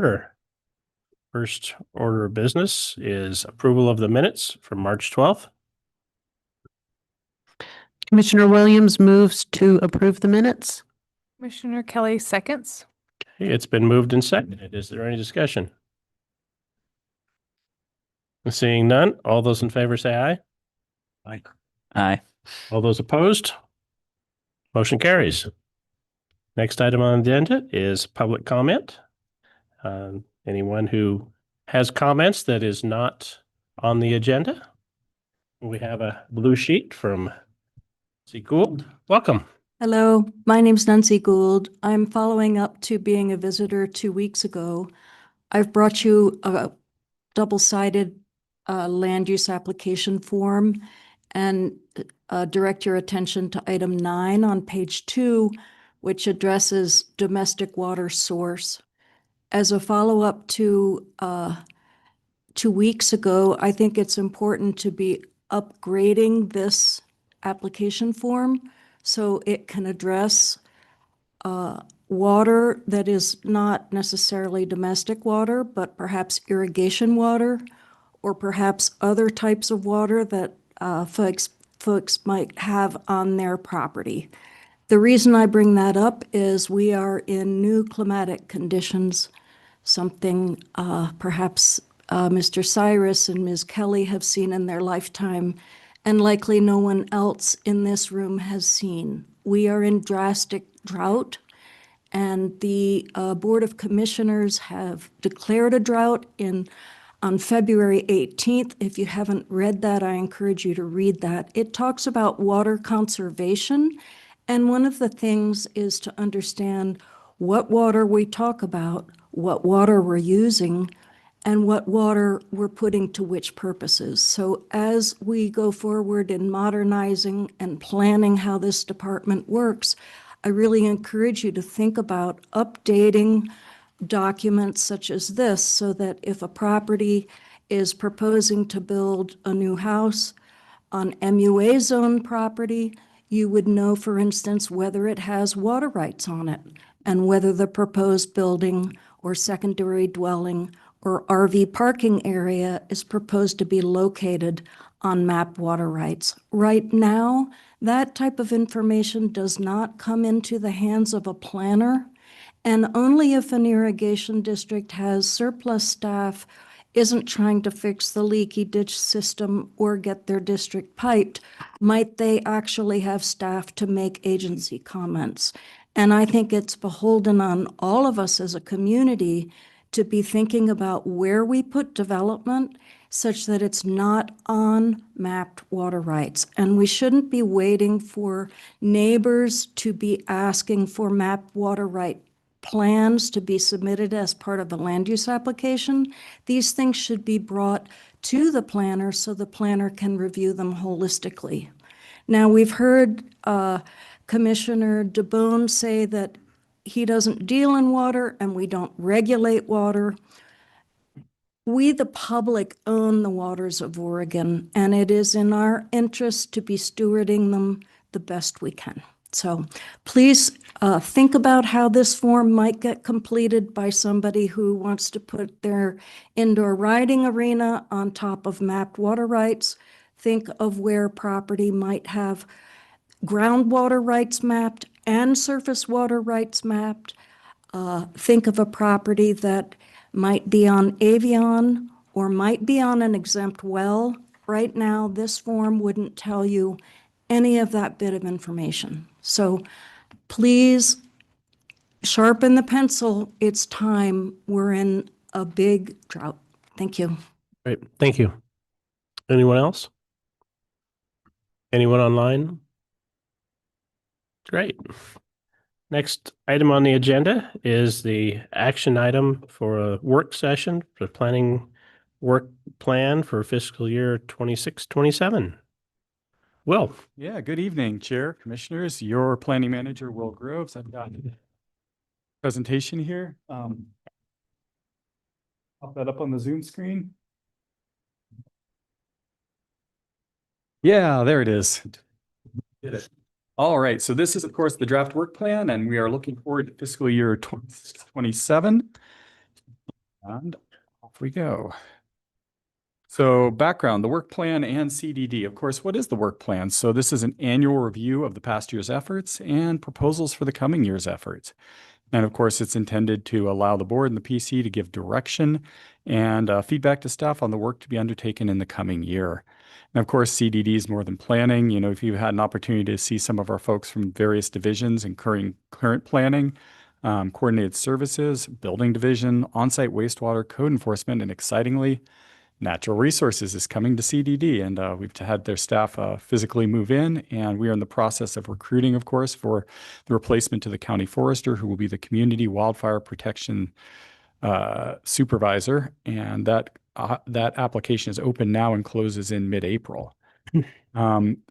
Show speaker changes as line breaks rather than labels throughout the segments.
order. First order of business is approval of the minutes from March 12th.
Commissioner Williams moves to approve the minutes.
Commissioner Kelly seconds.
Okay, it's been moved and seconded. Is there any discussion? Seeing none, all those in favor say aye.
Aye.
Aye.
All those opposed? Motion carries. Next item on the agenda is public comment. Anyone who has comments that is not on the agenda. We have a blue sheet from Nancy Gould. Welcome.
Hello, my name's Nancy Gould. I'm following up to being a visitor 2 weeks ago. I've brought you a double-sided land use application form and direct your attention to item 9 on page 2, which addresses domestic water source. As a follow-up to 2 weeks ago, I think it's important to be upgrading this application form so it can address water that is not necessarily domestic water, but perhaps irrigation water, or perhaps other types of water that folks might have on their property. The reason I bring that up is we are in new climatic conditions, something perhaps Mr. Cyrus and Ms. Kelly have seen in their lifetime, and likely no one else in this room has seen. We are in drastic drought, and the Board of Commissioners have declared a drought on February 18th. If you haven't read that, I encourage you to read that. It talks about water conservation, and one of the things is to understand what water we talk about, what water we're using, and what water we're putting to which purposes. So as we go forward in modernizing and planning how this department works, I really encourage you to think about updating documents such as this so that if a property is proposing to build a new house on MUA zone property, you would know, for instance, whether it has water rights on it and whether the proposed building or secondary dwelling or RV parking area is proposed to be located on mapped water rights. Right now, that type of information does not come into the hands of a planner, and only if an irrigation district has surplus staff, isn't trying to fix the leaky ditch system or get their district piped, might they actually have staff to make agency comments. And I think it's beholden on all of us as a community to be thinking about where we put development such that it's not on mapped water rights. And we shouldn't be waiting for neighbors to be asking for mapped water right plans to be submitted as part of the land use application. These things should be brought to the planner so the planner can review them holistically. Now, we've heard Commissioner DeBone say that he doesn't deal in water and we don't regulate water. We, the public, own the waters of Oregon, and it is in our interest to be stewarding them the best we can. So please think about how this form might get completed by somebody who wants to put their indoor riding arena on top of mapped water rights. Think of where property might have groundwater rights mapped and surface water rights mapped. Think of a property that might be on Avion or might be on an exempt well. Right now, this form wouldn't tell you any of that bit of information. So please sharpen the pencil. It's time. We're in a big drought. Thank you.
Great. Thank you. Anyone else? Anyone online? Great. Next item on the agenda is the action item for a work session for planning work plan for fiscal year 26-27. Will.
Yeah, good evening, Chair, Commissioners. Your Planning Manager, Will Groves. I've got a presentation here. Pop that up on the Zoom screen. Yeah, there it is. Did it. All right, so this is, of course, the draft work plan, and we are looking forward to fiscal year 27. And off we go. So background, the work plan and CDD. Of course, what is the work plan? So this is an annual review of the past year's efforts and proposals for the coming year's efforts. And of course, it's intended to allow the board and the PC to give direction and feedback to staff on the work to be undertaken in the coming year. And of course, CDD is more than planning. You know, if you've had an opportunity to see some of our folks from various divisions incurring current planning, coordinated services, building division, on-site wastewater, code enforcement, and excitingly, Natural Resources is coming to CDD, and we've had their staff physically move in, and we are in the process of recruiting, of course, for the replacement to the county forester, who will be the community wildfire protection supervisor, and that application is open now and closes in mid-April.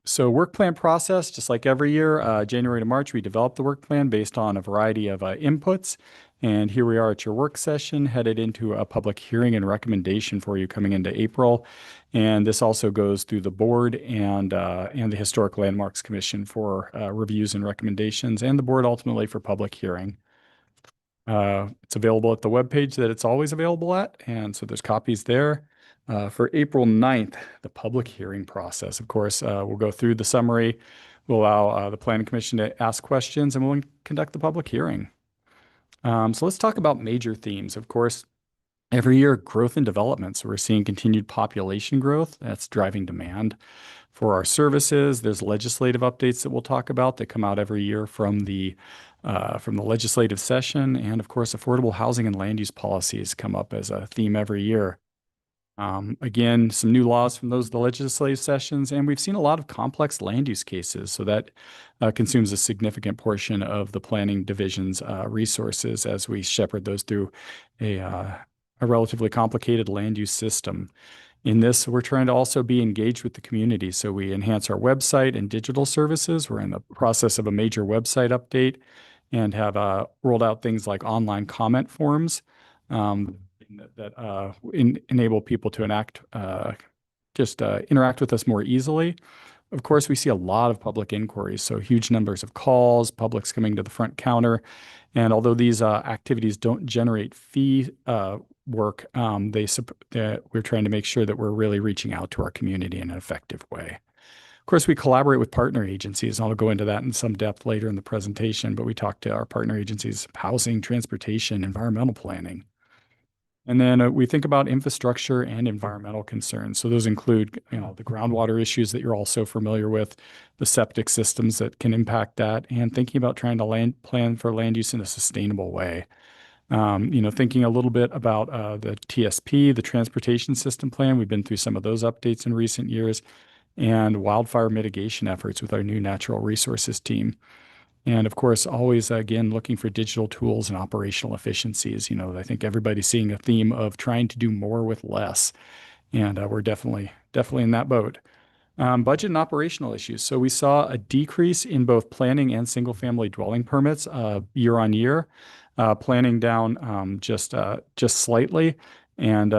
So work plan process, just like every year, January to March, we develop the work plan based on a variety of inputs. And here we are at your work session, headed into a public hearing and recommendation for you coming into April. And this also goes through the board and the Historic Landmarks Commission for reviews and recommendations, and the board ultimately for public hearing. It's available at the webpage that it's always available at. And so there's copies there. For April 9th, the public hearing process. Of course, we'll go through the summary. We'll allow the Planning Commission to ask questions, and we'll conduct the public hearing. So let's talk about major themes. Of course, every year, growth and development. So we're seeing continued population growth. That's driving demand for our services. There's legislative updates that we'll talk about that come out every year from the legislative session. And of course, affordable housing and land use policies come up as a theme every year. Again, some new laws from the legislative sessions, and we've seen a lot of complex land use cases. So that consumes a significant portion of the planning division's resources as we shepherd those through a relatively complicated land use system. In this, we're trying to also be engaged with the community. So we enhance our website and digital services. We're in the process of a major website update and have rolled out things like online comment forms that enable people to interact with us more easily. Of course, we see a lot of public inquiries, so huge numbers of calls, publics coming to the front counter. And although these activities don't generate fee work, we're trying to make sure that we're really reaching out to our community in an effective way. Of course, we collaborate with partner agencies, and I'll go into that in some depth later in the presentation, but we talk to our partner agencies, housing, transportation, environmental planning. And then we think about infrastructure and environmental concerns. So those include, the groundwater issues that you're also familiar with, the septic systems that can impact that, and thinking about trying to plan for land use in a sustainable way. Thinking a little bit about the TSP, the Transportation System Plan. We've been through some of those updates in recent years, and wildfire mitigation efforts with our new natural resources team. And of course, always, again, looking for digital tools and operational efficiencies. I think everybody's seeing a theme of trying to do more with less. And we're definitely in that boat. Budget and operational issues. So we saw a decrease in both planning and single family dwelling permits year on year, planning down just slightly, and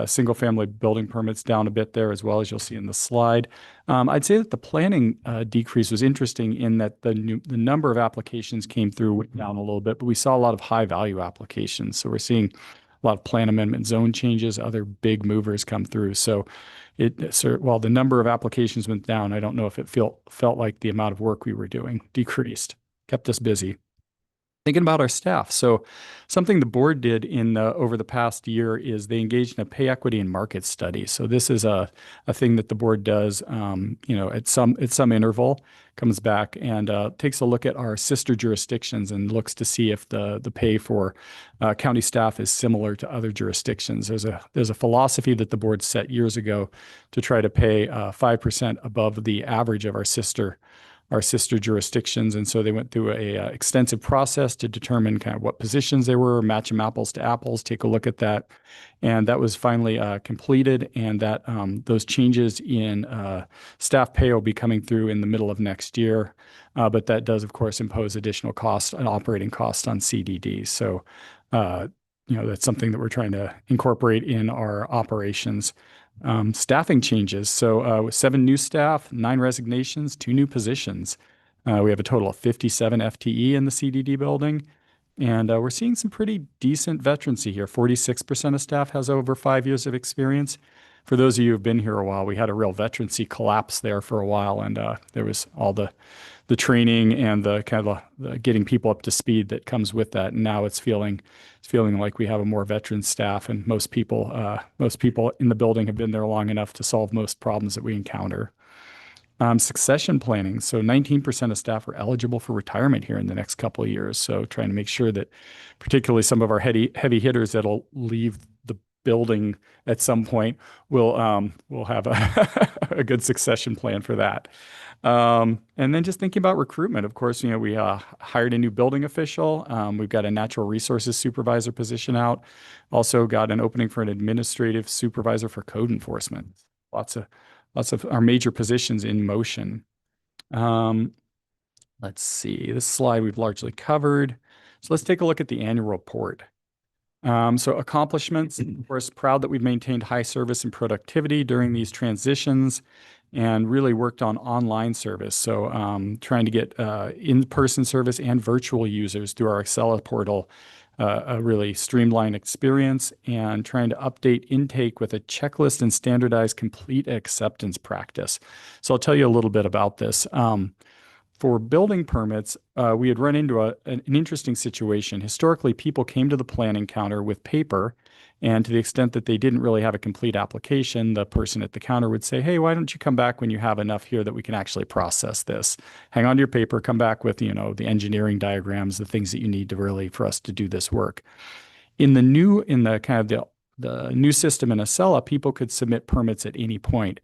single family building permits down a bit there as well, as you'll see in the slide. I'd say that the planning decrease was interesting in that the number of applications came through down a little bit, but we saw a lot of high value applications. So we're seeing a lot of plan amendment zone changes, other big movers come through. So while the number of applications went down, I don't know if it felt like the amount of work we were doing decreased, kept us busy. Thinking about our staff. So something the board did over the past year is they engaged in a pay equity and market study. So this is a thing that the board does, at some interval, comes back and takes a look at our sister jurisdictions and looks to see if the pay for county staff is similar to other jurisdictions. There's a philosophy that the board set years ago to try to pay 5% above the average of our sister jurisdictions. And so they went through a extensive process to determine kind of what positions they were, match them apples to apples, take a look at that. And that was finally completed, and that those changes in staff pay will be coming through in the middle of next year. But that does, of course, impose additional costs and operating costs on CDD. So, that's something that we're trying to incorporate in our operations. Staffing changes. So 7 new staff, 9 resignations, 2 new positions. We have a total of 57 FTE in the CDD building. And we're seeing some pretty decent veterancy here. 46% of staff has over 5 years of experience. For those of you who've been here a while, we had a real veterancy collapse there for a while, and there was all the training and the kind of the getting people up to speed that comes with that. And now it's feeling like we have a more veteran staff, and most people in the building have been there long enough to solve most problems that we encounter. Succession planning. So 19% of staff are eligible for retirement here in the next couple of years. So trying to make sure that particularly some of our heavy hitters that'll leave the building at some point will have a good succession plan for that. And then just thinking about recruitment, of course, we hired a new building official. We've got a natural resources supervisor position out. Also got an opening for an administrative supervisor for code enforcement. Lots of our major positions in motion. Let's see, this slide we've largely covered. So let's take a look at the annual report. So accomplishments, of course, proud that we've maintained high service and productivity during these transitions and really worked on online service. So trying to get in-person service and virtual users through our Accela portal, a really streamlined experience, and trying to update intake with a checklist and standardized complete acceptance practice. So I'll tell you a little bit about this. For building permits, we had run into an interesting situation. Historically, people came to the planning counter with paper, and to the extent that they didn't really have a complete application, the person at the counter would say, hey, why don't you come back when you have enough here that we can actually process this? Hang on to your paper, come back with, the engineering diagrams, the things that you need to really for us to do this work. In the new system in Accela, people could submit permits at any point.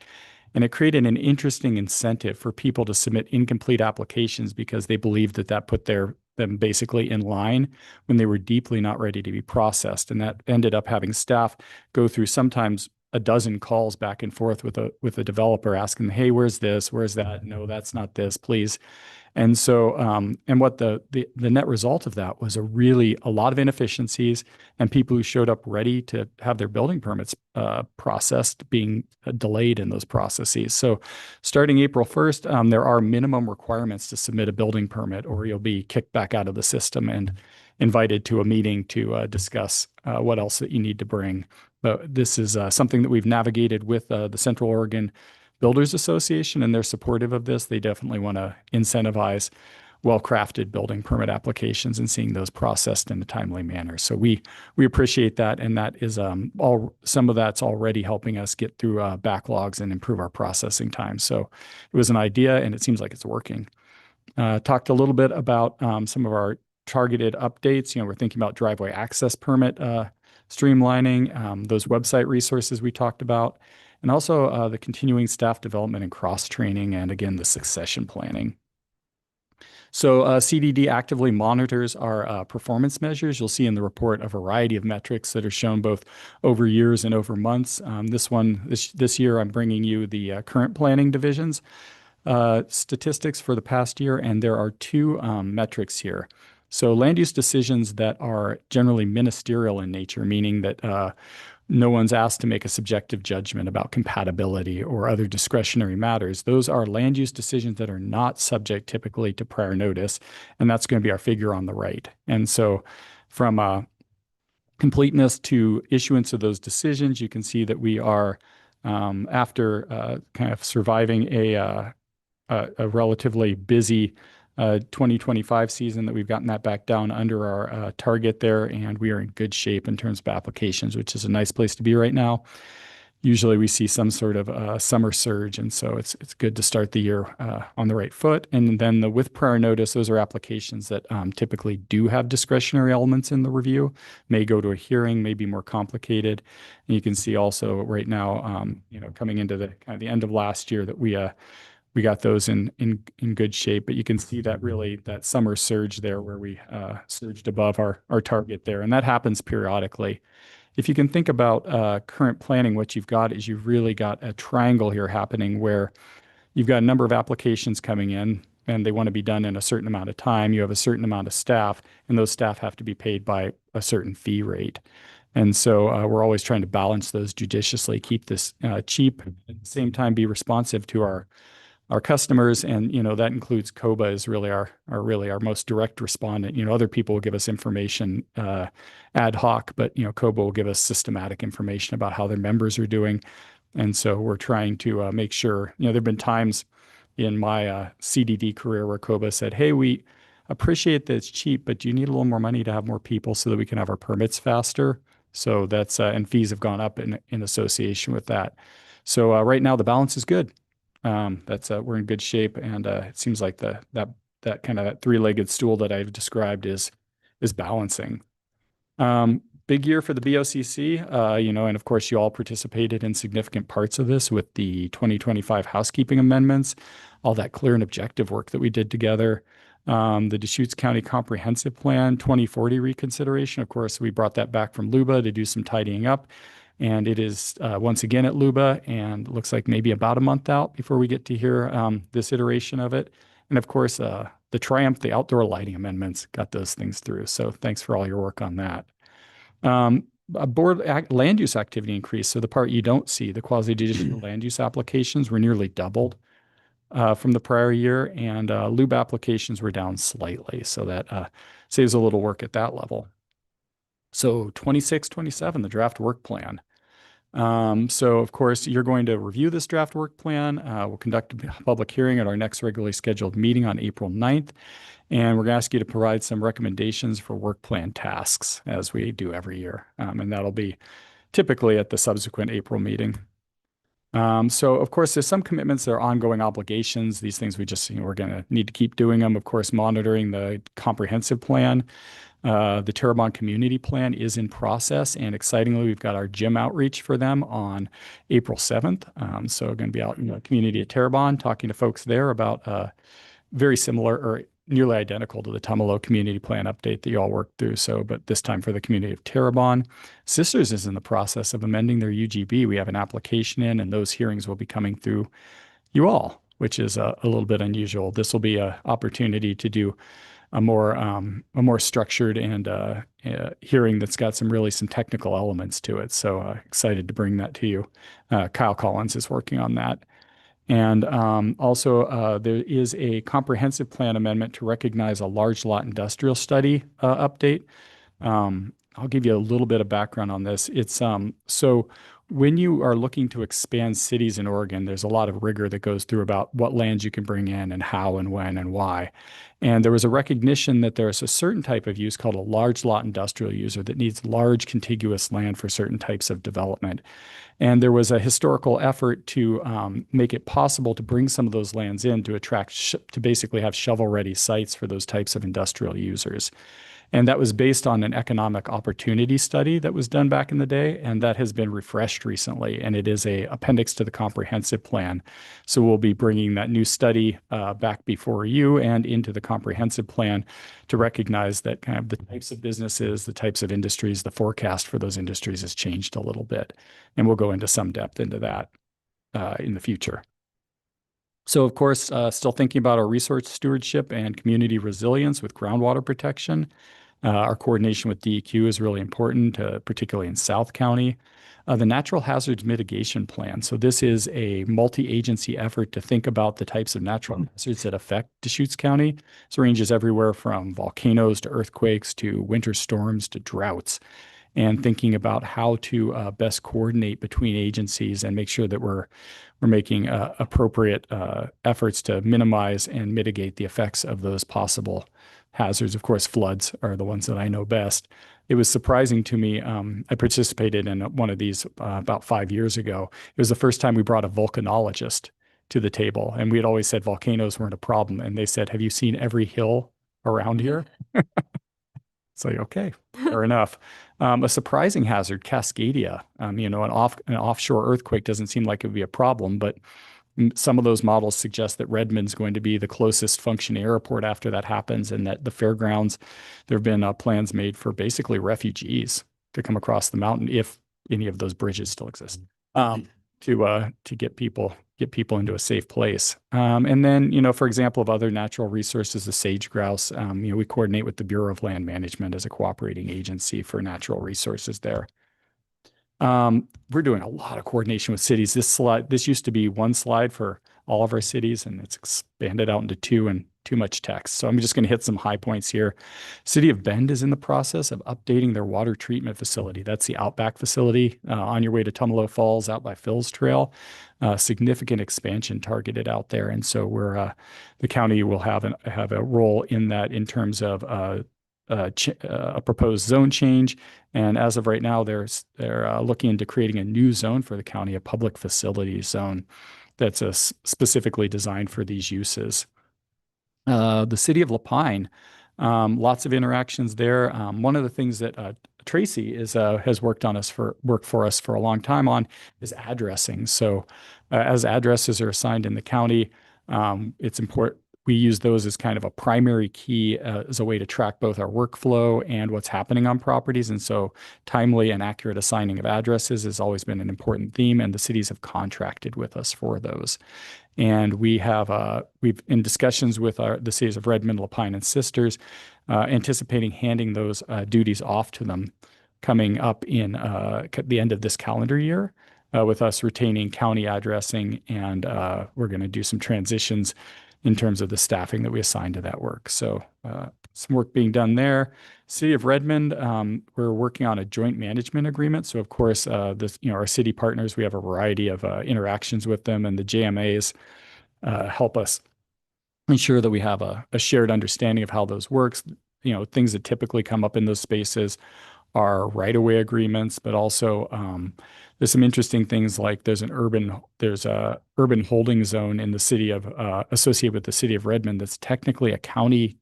And it created an interesting incentive for people to submit incomplete applications because they believed that put them basically in line when they were deeply not ready to be processed. And that ended up having staff go through sometimes a dozen calls back and forth with a developer asking them, hey, where's this? Where's that? No, that's not this, please. And so, and what the net result of that was a lot of inefficiencies and people who showed up ready to have their building permits processed being delayed in those processes. So starting April 1st, there are minimum requirements to submit a building permit or you'll be kicked back out of the system and invited to a meeting to discuss what else that you need to bring. But this is something that we've navigated with the Central Oregon Builders Association, and they're supportive of this. They definitely want to incentivize well-crafted building permit applications and seeing those processed in a timely manner. So we appreciate that, and that is some of that's already helping us get through backlogs and improve our processing time. So it was an idea, and it seems like it's working. Talked a little bit about some of our targeted updates. We're thinking about driveway access permit streamlining, those website resources we talked about, and also the continuing staff development and cross-training, and again, the succession planning. So CDD actively monitors our performance measures. You'll see in the report a variety of metrics that are shown both over years and over months. This year, I'm bringing you the current planning divisions statistics for the past year, and there are two metrics here. So land use decisions that are generally ministerial in nature, meaning that no one's asked to make a subjective judgment about compatibility or other discretionary matters. Those are land use decisions that are not subject typically to prior notice, and that's going to be our figure on the right. And so from completeness to issuance of those decisions, you can see that we are, after kind of surviving a relatively busy 2025 season, that we've gotten that back down under our target there, and we are in good shape in terms of applications, which is a nice place to be right now. Usually we see some sort of summer surge, and so it's good to start the year on the right foot. And then with prior notice, those are applications that typically do have discretionary elements in the review, may go to a hearing, may be more complicated. And you can see also right now, coming into the kind of the end of last year, that we got those in good shape, but you can see that summer surge there where we surged above our target there. And that happens periodically. If you can think about current planning, what you've got is you've really got a triangle here happening where you've got a number of applications coming in and they want to be done in a certain amount of time. You have a certain amount of staff, and those staff have to be paid by a certain fee rate. And so we're always trying to balance those judiciously, keep this cheap, at the same time be responsive to our our customers. And, that includes COBA is really our most direct respondent. Other people will give us information ad hoc, but, COBA will give us systematic information about how their members are doing. And so we're trying to make sure, there've been times in my CDD career where COBA said, hey, we appreciate that it's cheap, but do you need a little more money to have more people so that we can have our permits faster? So that's, and fees have gone up in association with that. So right now the balance is good. We're in good shape, and it seems like that kind of three-legged stool that I've described is balancing. Big year for the BOCC, and of course you all participated in significant parts of this with the 2025 housekeeping amendments, all that clear and objective work that we did together. The Deschutes County Comprehensive Plan 2040 reconsideration. Of course, we brought that back from LUBA to do some tidying up. And it is once again at LUBA, and looks like maybe about a month out before we get to hear this iteration of it. And of course, the Triumph, the outdoor lighting amendments, got those things through. So thanks for all your work on that. Land use activity increase. So the part you don't see, the quasi-judicial land use applications were nearly doubled from the prior year, and LUBA applications were down slightly. So that saves a little work at that level. So 26, 27, the draft work plan. So of course, you're going to review this draft work plan. We'll conduct a public hearing at our next regularly scheduled meeting on April 9th. And we're going to ask you to provide some recommendations for work plan tasks, as we do every year. And that'll be typically at the subsequent April meeting. So of course, there's some commitments that are ongoing obligations. These things we just, we're going to need to keep doing them. Of course, monitoring the comprehensive plan. The Terrebonne Community Plan is in process, and excitingly, we've got our gym outreach for them on April 7th. So we're going to be out in the community at Terrebonne talking to folks there about very similar or nearly identical to the Tumalo Community Plan update that you all worked through. So, but this time for the community of Terrebonne. Sisters is in the process of amending their UGB. We have an application in, and those hearings will be coming through you all, which is a little bit unusual. This will be an opportunity to do a more structured and hearing that's got some technical elements to it. So excited to bring that to you. Kyle Collins is working on that. And also there is a comprehensive plan amendment to recognize a large lot industrial study update. I'll give you a little bit of background on this. It's so when you are looking to expand cities in Oregon, there's a lot of rigor that goes through about what lands you can bring in and how and when and why. And there was a recognition that there's a certain type of use called a large lot industrial user that needs large contiguous land for certain types of development. And there was a historical effort to make it possible to bring some of those lands in to attract, to basically have shovel-ready sites for those types of industrial users. And that was based on an economic opportunity study that was done back in the day, and that has been refreshed recently, and it is an appendix to the comprehensive plan. So we'll be bringing that new study back before you and into the comprehensive plan to recognize that kind of the types of businesses, the types of industries, the forecast for those industries has changed a little bit. And we'll go into some depth into that in the future. So of course, still thinking about our resource stewardship and community resilience with groundwater protection. Our coordination with DEQ is really important, particularly in South County. The Natural Hazards Mitigation Plan. So this is a multi-agency effort to think about the types of natural hazards that affect Deschutes County. So it ranges everywhere from volcanoes to earthquakes to winter storms to droughts, and thinking about how to best coordinate between agencies and make sure that we're making appropriate efforts to minimize and mitigate the effects of those possible hazards. Of course, floods are the ones that I know best. It was surprising to me. I participated in one of these about 5 years ago. It was the first time we brought a volcanologist to the table, and we had always said volcanoes weren't a problem. And they said, "Have you seen every hill around here?" It's like, okay, fair enough. A surprising hazard, Cascadia. An offshore earthquake doesn't seem like it would be a problem, but some of those models suggest that Redmond's going to be the closest functioning airport after that happens, and that the fairgrounds, there have been plans made for basically refugees to come across the mountain if any of those bridges still exist, to get people into a safe place. And then, for example, of other natural resources, the sage grouse, we coordinate with the Bureau of Land Management as a cooperating agency for natural resources there. We're doing a lot of coordination with cities. This used to be one slide for all of our cities, and it's expanded out into 2 and too much text. So I'm just going to hit some high points here. City of Bend is in the process of updating their water treatment facility. That's the Outback facility on your way to Tumalo Falls out by Phil's Trail. Significant expansion targeted out there. And so the county will have a role in that in terms of a proposed zone change. And as of right now, they're looking into creating a new zone for the county, a public facilities zone that's specifically designed for these uses. The city of Lapine, lots of interactions there. One of the things that Tracy has worked for us for a long time on is addressing. So as addresses are assigned in the county, it's important. We use those as kind of a primary key as a way to track both our workflow and what's happening on properties. And so timely and accurate assigning of addresses has always been an important theme, and the cities have contracted with us for those. And we've in discussions with the cities of Redmond, Lapine, and Sisters, anticipating handing those duties off to them coming up in the end of this calendar year, with us retaining county addressing, and we're going to do some transitions in terms of the staffing that we assign to that work. So some work being done there. City of Redmond, we're working on a joint management agreement. So of course, our city partners, we have a variety of interactions with them, and the JMAs help us ensure that we have a shared understanding of how those works. Things that typically come up in those spaces are right-of-way agreements, but also there's some interesting things like there's a urban holding zone in the city of associated with the city of Redmond that's technically a county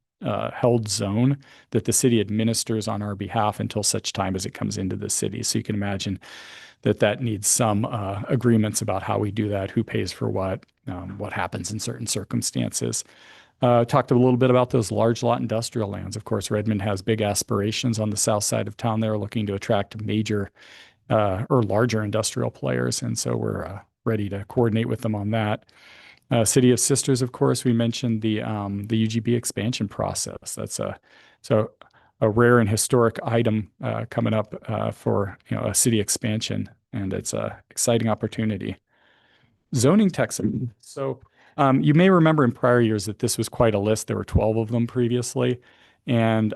held zone that the city administers on our behalf until such time as it comes into the city. So you can imagine that needs some agreements about how we do that, who pays for what happens in certain circumstances. Talked a little bit about those large lot industrial lands. Of course, Redmond has big aspirations on the south side of town. They're looking to attract major or larger industrial players. And so we're ready to coordinate with them on that. City of Sisters, of course, we mentioned the UGB expansion process. That's a rare and historic item coming up for a city expansion, and it's an exciting opportunity. Zoning text. So you may remember in prior years that this was quite a list. There were 12 of them previously. And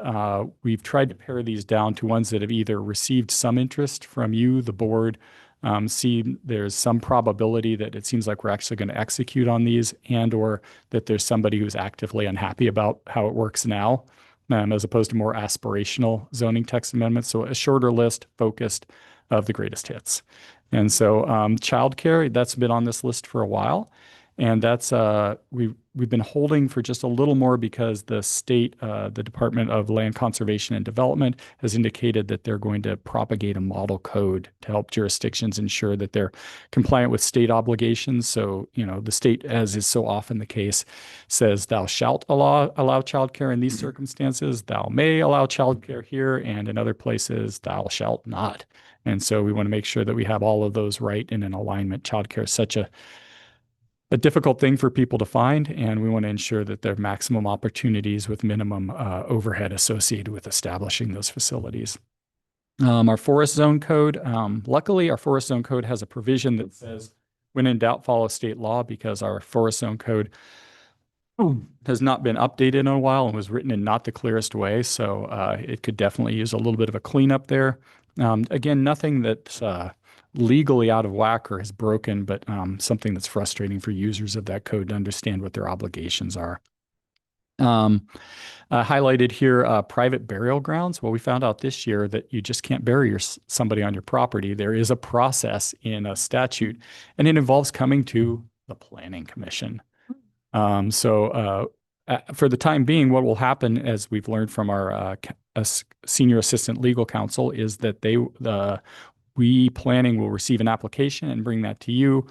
we've tried to pare these down to ones that have either received some interest from you, the board, see there's some probability that it seems like we're actually going to execute on these, and or that there's somebody who's actively unhappy about how it works now, as opposed to more aspirational zoning text amendments. So a shorter list focused of the greatest hits. And so childcare, that's been on this list for a while. And that's we've been holding for just a little more because the state, the Department of Land Conservation and Development, has indicated that they're going to propagate a model code to help jurisdictions ensure that they're compliant with state obligations. So, the state, as is so often the case, says thou shalt allow childcare in these circumstances, thou may allow childcare here, and in other places thou shalt not. And so we want to make sure that we have all of those right and in alignment. Childcare is such a difficult thing for people to find, and we want to ensure that there are maximum opportunities with minimum overhead associated with establishing those facilities. Our forest zone code, luckily our forest zone code has a provision that says when in doubt, follow state law, because our forest zone code has not been updated in a while and was written in not the clearest way. So it could definitely use a little bit of a cleanup there. Again, nothing that's legally out of whack or is broken, but something that's frustrating for users of that code to understand what their obligations are. Highlighted here, private burial grounds. Well, we found out this year that you just can't bury somebody on your property. There is a process in a statute, and it involves coming to the Planning Commission. For the time being, what will happen, as we've learned from our senior assistant legal counsel, is that we planning will receive an application and bring that to you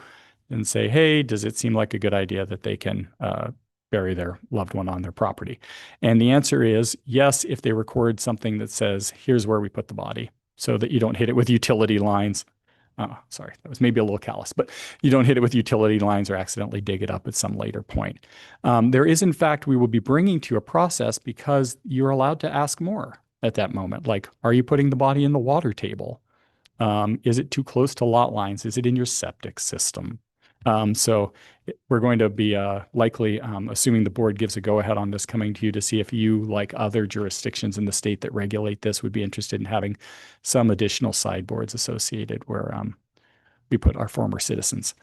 and say, hey, does it seem like a good idea that they can bury their loved one on their property? And the answer is yes, if they record something that says, here's where we put the body, so that you don't hit it with utility lines. Sorry, that was maybe a little callous, but you don't hit it with utility lines or accidentally dig it up at some later point. There is, in fact, we will be bringing to you a process because you're allowed to ask more at that moment. Like, are you putting the body in the water table? Is it too close to lot lines? Is it in your septic system? So we're going to be likely, assuming the board gives a go-ahead on this, coming to you to see if you, like other jurisdictions in the state that regulate this, would be interested in having some additional sideboards associated where we put our former citizens.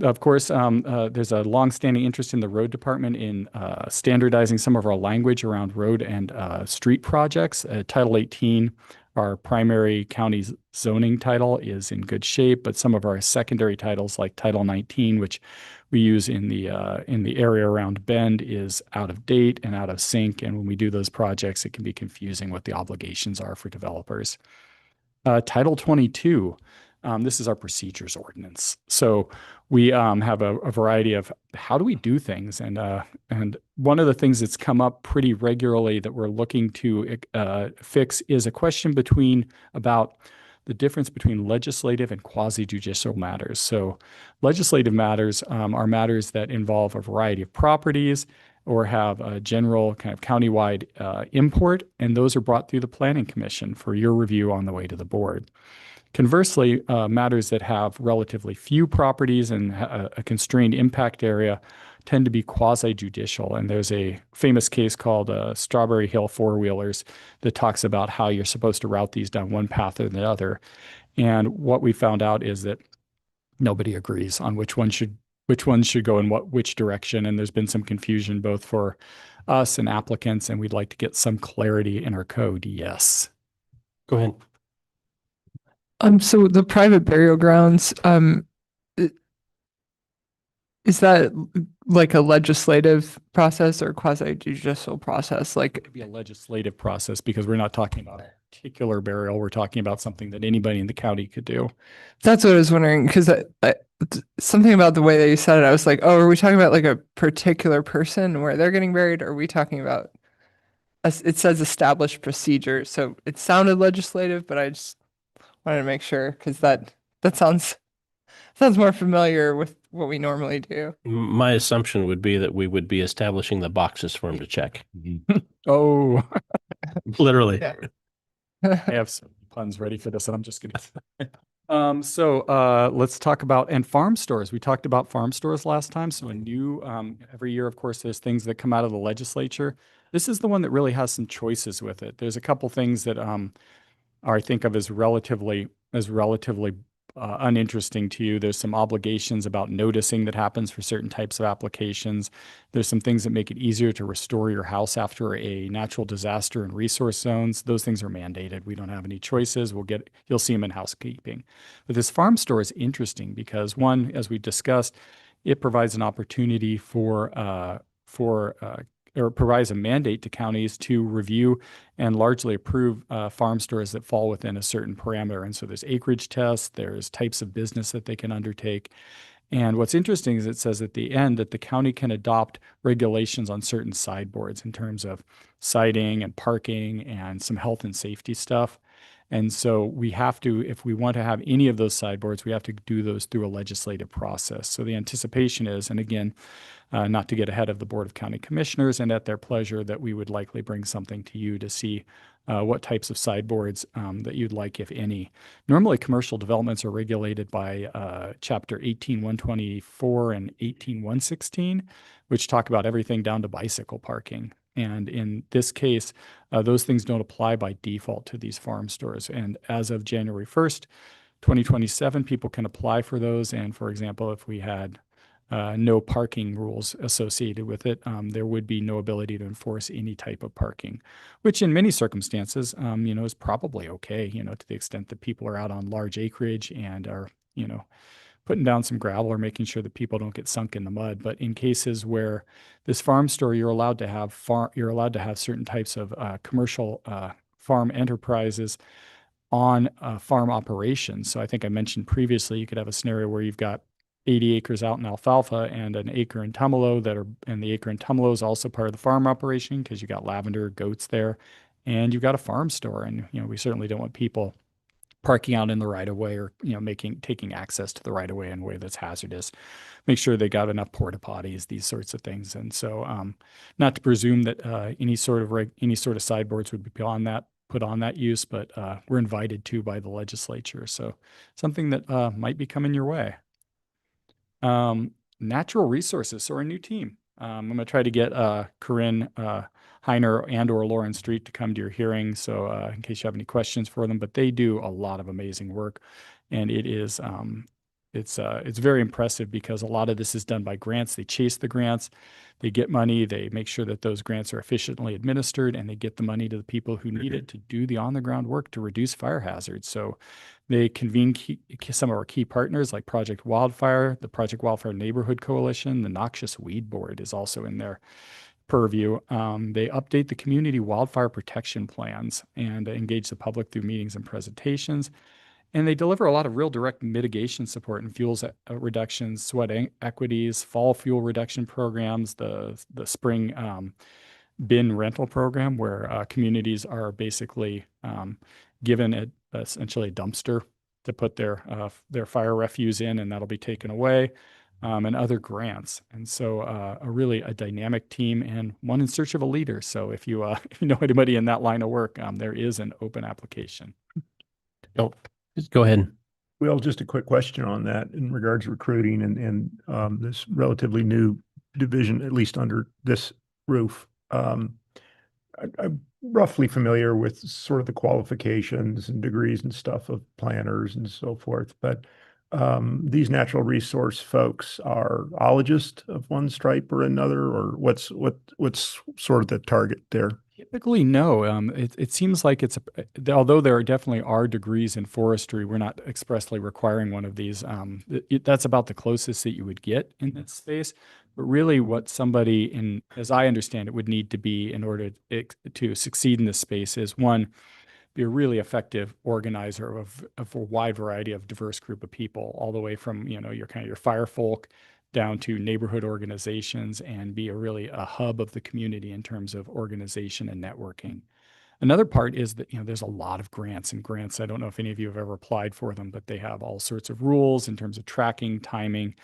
Of course, there's a longstanding interest in the road department in standardizing some of our language around road and street projects. Title 18, our primary county zoning title, is in good shape, but some of our secondary titles, like Title 19, which we use in the area around Bend, is out of date and out of sync. And when we do those projects, it can be confusing what the obligations are for developers. Title 22. This is our procedures ordinance. So we have a variety of how do we do things, and one of the things that's come up pretty regularly that we're looking to fix is a question about the difference between legislative and quasi-judicial matters. So legislative matters are matters that involve a variety of properties or have a general kind of countywide import, and those are brought through the Planning Commission for your review on the way to the board. Conversely, matters that have relatively few properties and a constrained impact area tend to be quasi-judicial. And there's a famous case called Strawberry Hill Four-Wheelers that talks about how you're supposed to route these down one path or the other. And what we found out is that nobody agrees on which one should go in which direction. And there's been some confusion both for us and applicants, and we'd like to get some clarity in our code. Yes.
Go ahead.
So the private burial grounds, is that like a legislative process or quasi-judicial process? Like,
It could be a legislative process because we're not talking about a particular burial. We're talking about something that anybody in the county could do.
that's what I was wondering, because something about the way that you said it, I was like, oh, are we talking about like a particular person where they're getting buried? Or are we talking about, it says established procedure. So it sounded legislative, but I just wanted to make sure, because that sounds more familiar with what we normally do.
My assumption would be that we would be establishing the boxes for him to check.
Oh,
Literally.
Yeah.
I have some puns ready for this, and I'm just kidding. So let's talk about, and farm stores. We talked about farm stores last time. So a new, every year, of course, there's things that come out of the legislature. This is the one that really has some choices with it. There's a couple things that I think of as relatively uninteresting to you. There's some obligations about noticing that happens for certain types of applications. There's some things that make it easier to restore your house after a natural disaster in resource zones. Those things are mandated. We don't have any choices. You'll see them in housekeeping. But this farm store is interesting because, one, as we discussed, it provides an opportunity or provides a mandate to counties to review and largely approve farm stores that fall within a certain parameter. And so there's acreage tests, there's types of business that they can undertake. And what's interesting is it says at the end that the county can adopt regulations on certain sideboards in terms of siting and parking and some health and safety stuff. And so we have to, if we want to have any of those sideboards, we have to do those through a legislative process. So the anticipation is, and again, not to get ahead of the Board of County Commissioners and at their pleasure, that we would likely bring something to you to see what types of sideboards that you'd like, if any. Normally, commercial developments are regulated by Chapter 18-124 and 18-116, which talk about everything down to bicycle parking. And in this case, those things don't apply by default to these farm stores. And as of January 1st, 2027, people can apply for those. And for example, if we had no parking rules associated with it, there would be no ability to enforce any type of parking, which in many circumstances, is probably okay, to the extent that people are out on large acreage and are, putting down some gravel or making sure that people don't get sunk in the mud. But in cases where this farm store, you're allowed to have certain types of commercial farm enterprises on farm operations. So I think I mentioned previously, you could have a scenario where you've got 80 acres out in alfalfa and an acre in tumalo and the acre in tumalo is also part of the farm operation because you got lavender, goats there, and you've got a farm store. And, we certainly don't want people parking out in the right of way or, taking access to the right of way in a way that's hazardous. Make sure they got enough porta potties, these sorts of things. And so, not to presume that any sort of sideboards would be put on that use, but we're invited to by the legislature. So something that might be coming your way. Natural resources. So our new team. I'm going to try to get Corinne Heiner and or Lauren Street to come to your hearing. So in case you have any questions for them, but they do a lot of amazing work, and it is it's very impressive because a lot of this is done by grants. They chase the grants, they get money, they make sure that those grants are efficiently administered, and they get the money to the people who need it to do the on-the-ground work to reduce fire hazards. So they convene some of our key partners like Project Wildfire, the Project Wildfire Neighborhood Coalition, the Noxious Weed Board is also in their purview. They update the community wildfire protection plans and engage the public through meetings and presentations. And they deliver a lot of real direct mitigation support and fuels reductions, sweat equities, fall fuel reduction programs, the spring bin rental program where communities are basically given essentially a dumpster to put their fire refuse in, and that'll be taken away, and other grants. And so a dynamic team and one in search of a leader. So if you if you know anybody in that line of work, there is an open application.
Oh, go ahead.
Well, just a quick question on that in regards to recruiting and this relatively new division, at least under this roof. I'm roughly familiar with sort of the qualifications and degrees and stuff of planners and so forth, but these natural resource folks are ologists of one stripe or another, or what's sort of the target there?
Typically, no. It seems like although there definitely are degrees in forestry, we're not expressly requiring one of these. That's about the closest that you would get in that space. But really what somebody as I understand it, would need to be in order to succeed in this space is one, be a really effective organizer of a wide variety of diverse group of people, all the way from, your fire folk down to neighborhood organizations, and be a hub of the community in terms of organization and networking. Another part is that, there's a lot of grants. I don't know if any of you have ever applied for them, but they have all sorts of rules in terms of tracking, timing.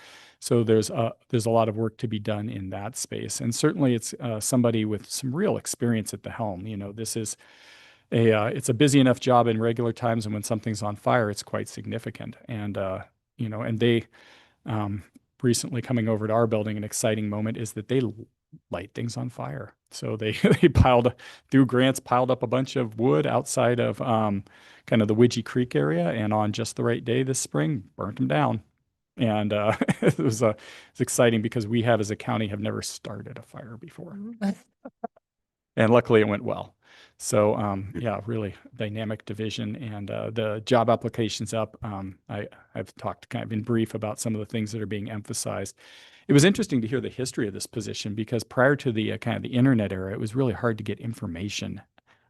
So there's a lot of work to be done in that space. And certainly it's somebody with some real experience at the helm. This is it's a busy enough job in regular times, and when something's on fire, it's quite significant. And, and they, recently coming over to our building, an exciting moment is that they light things on fire. So they through grants, piled up a bunch of wood outside of kind of the Widgie Creek area, and on just the right day this spring, burnt them down. And it's exciting because we as a county have never started a fire before. And luckily it went well. So really dynamic division, and the job application's up. I've talked kind of in brief about some of the things that are being emphasized. It was interesting to hear the history of this position, because prior to the kind of the internet era, it was really hard to get information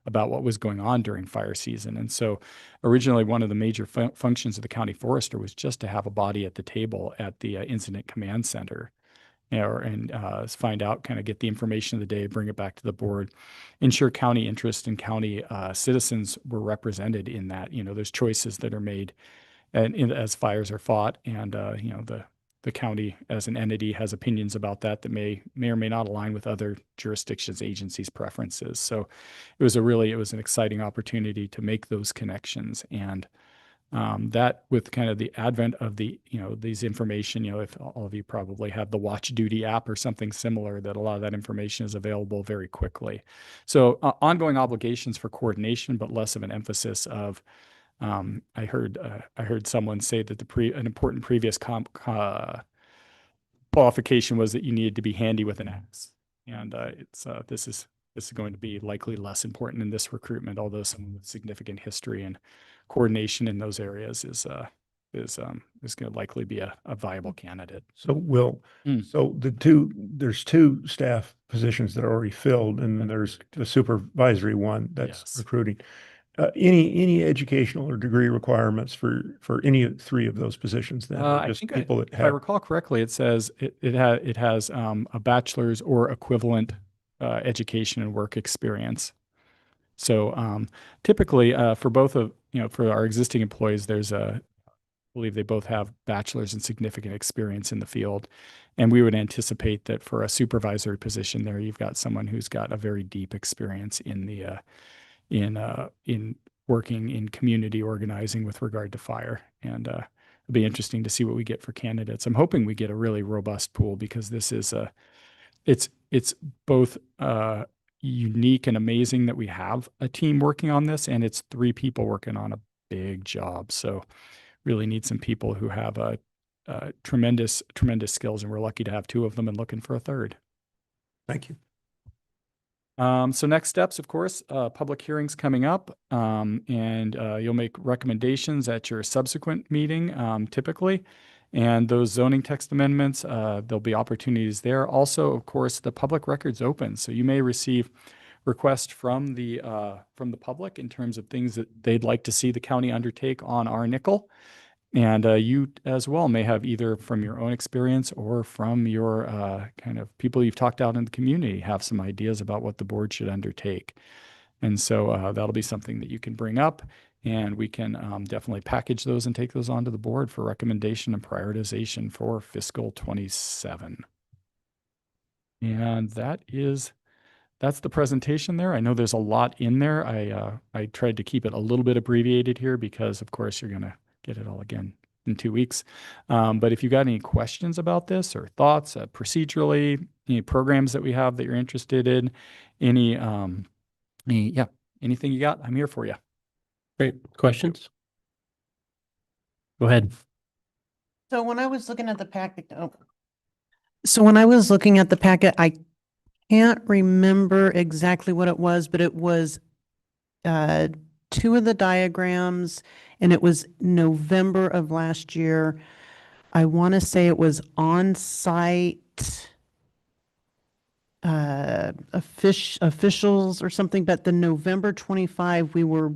about what was going on during fire season. And so originally one of the major functions of the county forester was just to have a body at the table at the incident command center, and find out, kind of get the information of the day, bring it back to the board, ensure county interest and county citizens were represented in that. There's choices that are made and as fires are fought, and the county as an entity has opinions about that may or may not align with other jurisdictions, agencies' preferences. So it was an exciting opportunity to make those connections. And that, with kind of the advent of these information, if all of you probably have the Watch Duty app or something similar, that a lot of that information is available very quickly. So ongoing obligations for coordination, but less of an emphasis of, I heard someone say that an important previous qualification was that you needed to be handy with an axe. And this is going to be likely less important in this recruitment, although someone with significant history and coordination in those areas is going to likely be a viable candidate.
So so there's two staff positions that are already filled, and then there's the supervisory one that's
Yes.
recruiting. Any educational or degree requirements for any three of those positions then? Or
I
just
think
people that
if I
have,
recall correctly, it says it has a bachelor's or equivalent education and work experience. So typically for both of, for our existing employees, I believe they both have bachelor's and significant experience in the field. And we would anticipate that for a supervisory position there, you've got someone who's got a very deep experience in the in working in community organizing with regard to fire. And be interesting to see what we get for candidates. I'm hoping we get a really robust pool because this is it's both unique and amazing that we have a team working on this, and it's 3 people working on a big job. So really need some people who have tremendous skills, and we're lucky to have 2 of them and looking for a 3rd.
Thank you.
So next steps, of course, public hearings coming up, and you'll make recommendations at your subsequent meeting, typically. And those zoning text amendments, there'll be opportunities there. Also, of course, the public record's open, so you may receive requests from the public in terms of things that they'd like to see the county undertake on our nickel. And you as well may have, either from your own experience or from your kind of people you've talked out in the community, have some ideas about what the board should undertake. And so that'll be something that you can bring up, and we can definitely package those and take those onto the board for recommendation and prioritization for fiscal 27. And that's the presentation there. I know there's a lot in there. I tried to keep it a little bit abbreviated here because, of course, you're going to get it all again in 2 weeks. But if you got any questions about this or thoughts procedurally, any programs that we have that you're interested in, anything you got, I'm here for you.
Great. Questions? Go ahead.
So when I was looking at the packet, I can't remember exactly what it was, but it was 2 of the diagrams, and it was November of last year. I want to say it was on-site officials or something, but the November 25, we were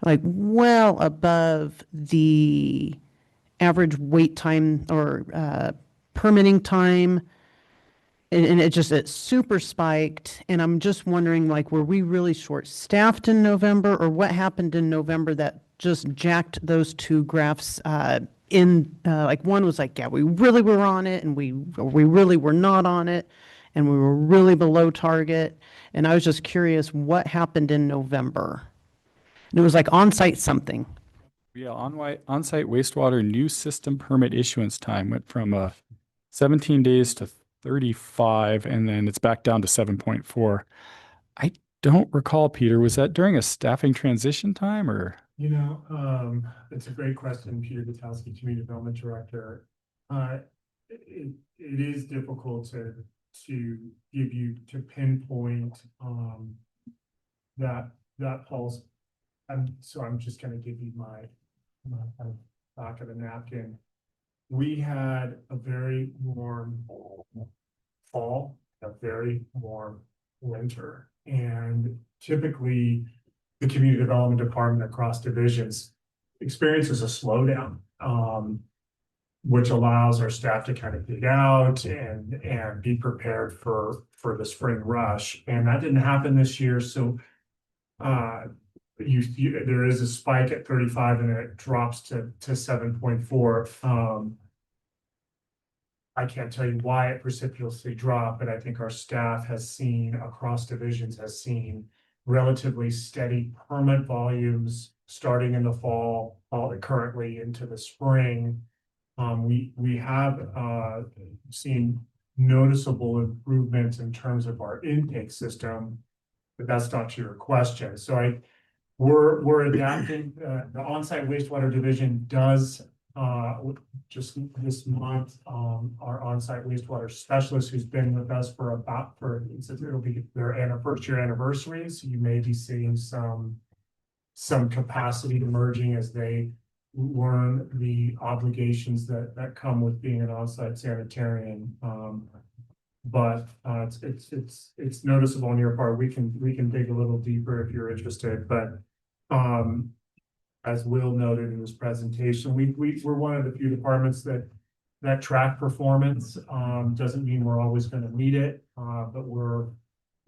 like well above the average wait time or permitting time. And it super spiked. And I'm just wondering, like, were we really short-staffed in November, or what happened in November that just jacked those 2 graphs like one was like, yeah, we really were on it, and we really were not on it, and we were really below target. And I was just curious what happened in November. And it was like on-site something.
Yeah, on-site wastewater new system permit issuance time went from 17 days to 35, and then it's back down to 7.4. I don't recall, Peter, was that during a staffing transition time, or?
It's a great question, Peter Gutowski, Community Development Director. It is difficult to pinpoint that pulse. So I'm just going to give you my kind of back of the napkin. We had a very warm fall, a very warm winter, and typically the community development department across divisions experiences a slowdown, which allows our staff to kind of dig out and be prepared for the spring rush. And that didn't happen this year. So there is a spike at 35 and it drops to 7.4. I can't tell you why it precipitously dropped, but I think our staff has seen, across divisions, has seen relatively steady permit volumes starting in the fall, currently into the spring. We have seen noticeable improvements in terms of our intake system, but that's not to your question. So we're adapting. The on-site wastewater division does just this month, our on-site wastewater specialist, who's been with us it'll be their first year anniversary. So you may be seeing some capacity emerging as they learn the obligations that come with being an on-site sanitarian. But it's noticeable on your part. We can dig a little deeper if you're interested, but as Will noted in his presentation, we're one of the few departments that track performance. Doesn't mean we're always going to meet it, but we're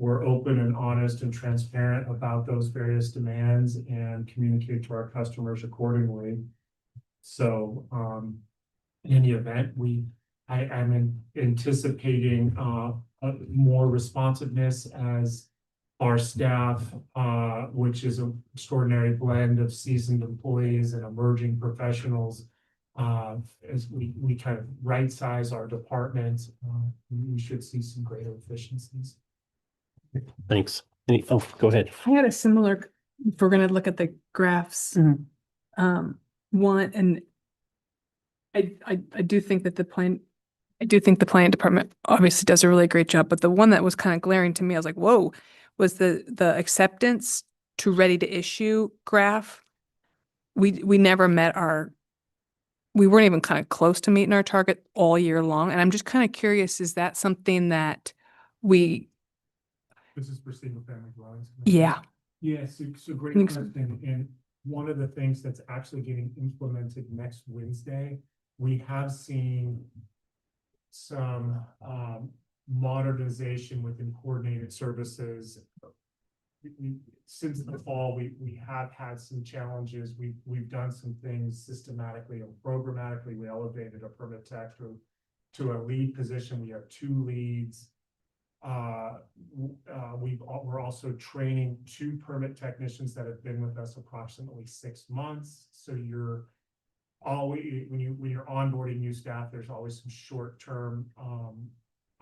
open and honest and transparent about those various demands and communicate to our customers accordingly. So in the event, I'm anticipating more responsiveness as our staff, which is an extraordinary blend of seasoned employees and emerging professionals, as we kind of right size our department, we should see some greater efficiencies.
Thanks. Oh, go ahead.
I had a similar, if we're gonna look at the graphs,
Mhm.
one, and I do think that the plan, I do think the planning department obviously does a really great job, but the one that was kind of glaring to me, I was like, whoa, was the acceptance to ready to issue graph. We never met we weren't even kind of close to meeting our target all year long. And I'm just kind of curious, is that something that we,
This is for single family dwellings.
yeah.
Yeah, so great
Thanks.
question. And one of the things that's actually getting implemented next Wednesday, we have seen some modernization within coordinated services. Since the fall, we have had some challenges. We've done some things systematically and programmatically. We elevated a permit tech to a lead position. We have 2 leads. We're also training 2 permit technicians that have been with us approximately 6 months. So you're always, when you're onboarding new staff, there's always some short-term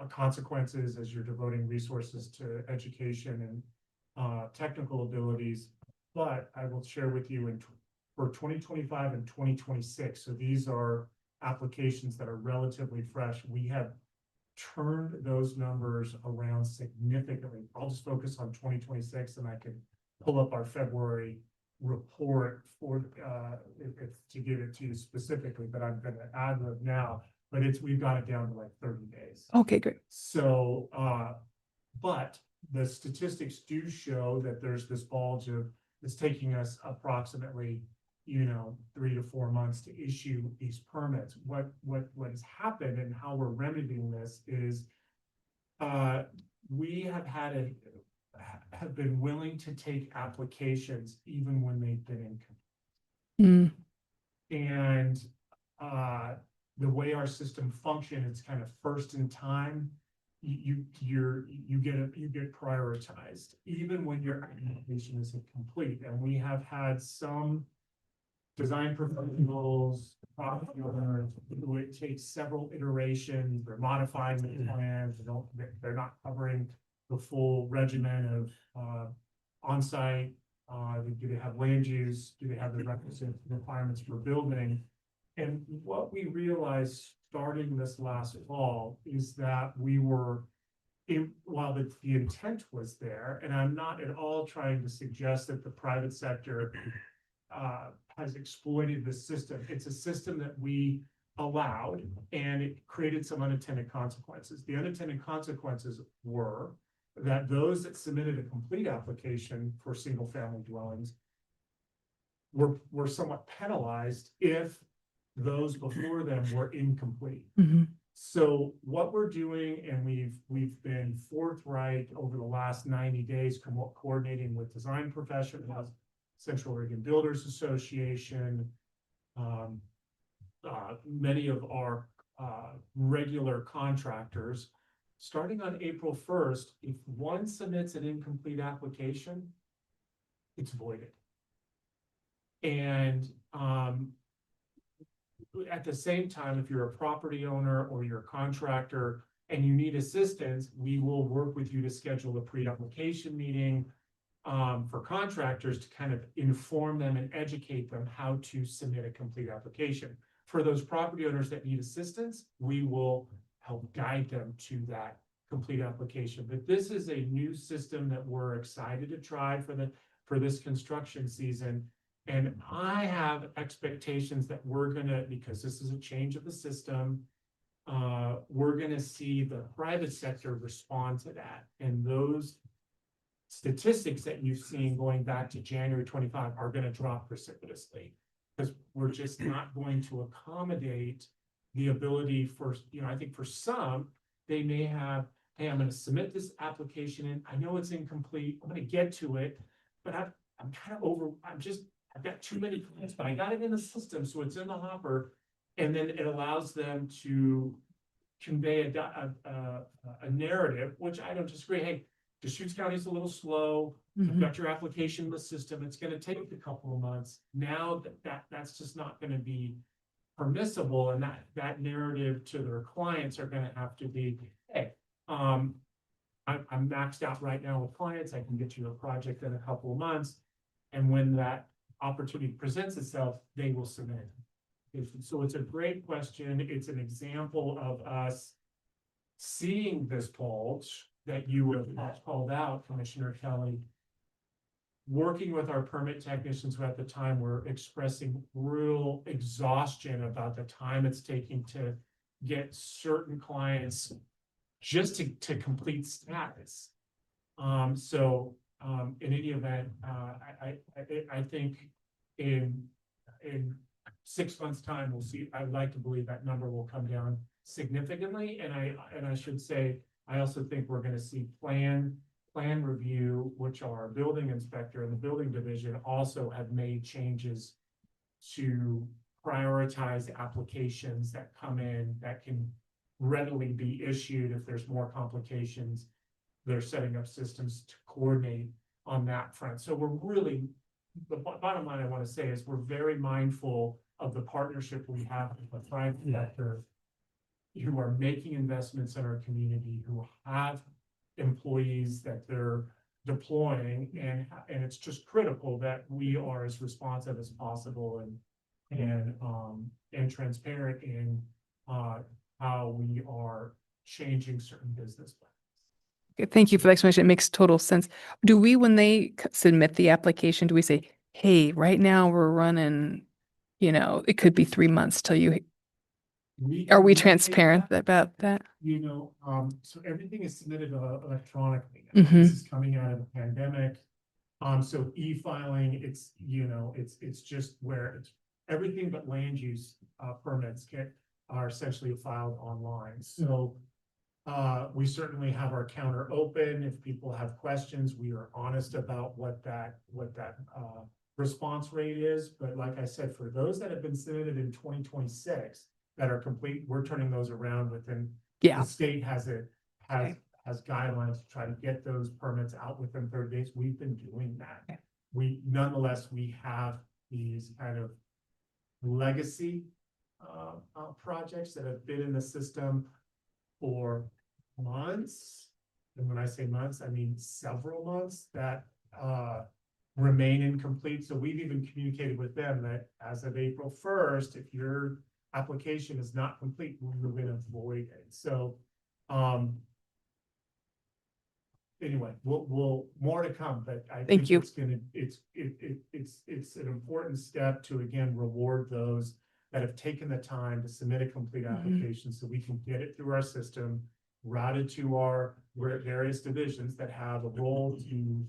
consequences as you're devoting resources to education and technical abilities. But I will share with you for 2025 and 2026. So these are applications that are relatively fresh. We have turned those numbers around significantly. I'll just focus on 2026, and I can pull up our February report for to give it to you specifically, but I'm going to ad lib now. But we've got it down to like 30 days.
Okay, great.
So, but the statistics do show that there's this bulge of it's taking us approximately 3 to 4 months to issue these permits. What has happened and how we're remedying this is we have been willing to take applications even when they've been incomplete. And the way our system functions, it's kind of first in time. You get prioritized even when your application isn't complete. And we have had some design professionals, property owners, who it takes several iterations. They're modifying the plans. They're not covering the full regimen of on-site. Do they have land use? Do they have the requisite requirements for building? And what we realized starting this last fall is that we were, while the intent was there, and I'm not at all trying to suggest that the private sector has exploited the system. It's a system that we allowed, and it created some unintended consequences. The unintended consequences were that those that submitted a complete application for single family dwellings were somewhat penalized if those before them were incomplete. So what we're doing, and we've been forthright over the last 90 days, coordinating with design professionals, Central Oregon Builders Association, many of our regular contractors. Starting on April 1st, if one submits an incomplete application, it's voided. And at the same time, if you're a property owner or you're a contractor and you need assistance, we will work with you to schedule a pre-application meeting for contractors to kind of inform them and educate them how to submit a complete application. For those property owners that need assistance, we will help guide them to that complete application. But this is a new system that we're excited to try for this construction season. And I have expectations that we're gonna, because this is a change of the system, we're gonna see the private sector respond to that. And those statistics that you've seen going back to January 25 are gonna drop precipitously, because we're just not going to accommodate the ability for, I think for some, they may have, hey, I'm gonna submit this application in, I know it's incomplete, I'm gonna get to it, but I'm kind of I've got too many plans, but I got it in the system, so it's in the hopper. And then it allows them to convey a narrative, which I don't disagree. Hey, Deschutes County is a little slow. You've got your application in the system. It's going to take a couple of months. Now that's just not going to be permissible, and that narrative to their clients are gonna have to be, hey, I'm maxed out right now with clients, I can get you a project in a couple of months. And when that opportunity presents itself, they will submit. So it's a great question. It's an example of us seeing this bulge that you have called out, Commissioner Kelly. Working with our permit technicians who at the time were expressing real exhaustion about the time it's taking to get certain clients just to complete status. In any event, I think in 6 months' time, we'll see. I'd like to believe that number will come down significantly. And I should say, I also think we're going to see plan review, which our building inspector and the building division also have made changes to prioritize applications that come in that can readily be issued if there's more complications. They're setting up systems to coordinate on that front. So we're really, the bottom line I want to say is we're very mindful of the partnership we have with the private sector who are making investments in our community, who have employees that they're deploying, and it's just critical that we are as responsive as possible and transparent in how we are changing certain business plans.
Okay, thank you for the explanation. It makes total sense. Do we, when they submit the application, do we say, hey, right now we're running, it could be 3 months till you, are we
communicate
transparent
that,
about that?
So everything is submitted electronically.
Mhm.
This is coming out of the pandemic. So e-filing, it's just where it's everything but land use permits are essentially filed online. So we certainly have our counter open. If people have questions, we are honest about what that response rate is. But like I said, for those that have been submitted in 2026 that are complete, we're turning those around within.
Yeah.
The state has guidelines to try to get those permits out within 30 days. We've been doing that.
Okay.
Nonetheless, we have these kind of legacy projects that have been in the system for months. And when I say months, I mean several months that remain incomplete. So we've even communicated with them that as of April 1st, if your application is not complete, we're going to void it. So anyway, we'll more to come, but I think
you.
it's an important step to again reward those that have taken the time to submit a complete application so we can get it through our system, routed to our various divisions that have a role to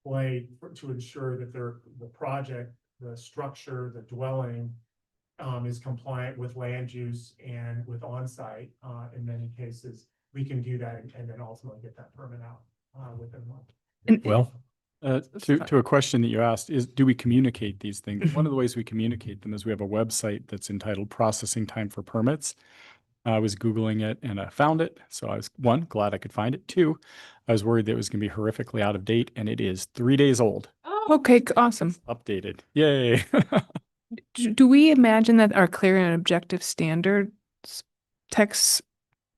play to ensure that the project, the structure, the dwelling is compliant with land use and with on-site. In many cases, we can do that and then ultimately get that permit out within a month.
Well,
To a question that you asked is, do we communicate these things? One of the ways we communicate them is we have a website that's entitled Processing Time for Permits. I was Googling it and I found it. So I was, one, glad I could find it. Two, I was worried that it was going to be horrifically out of date, and it is 3 days old.
Okay, awesome.
Updated. Yay.
Do we imagine that our clear and objective standards texts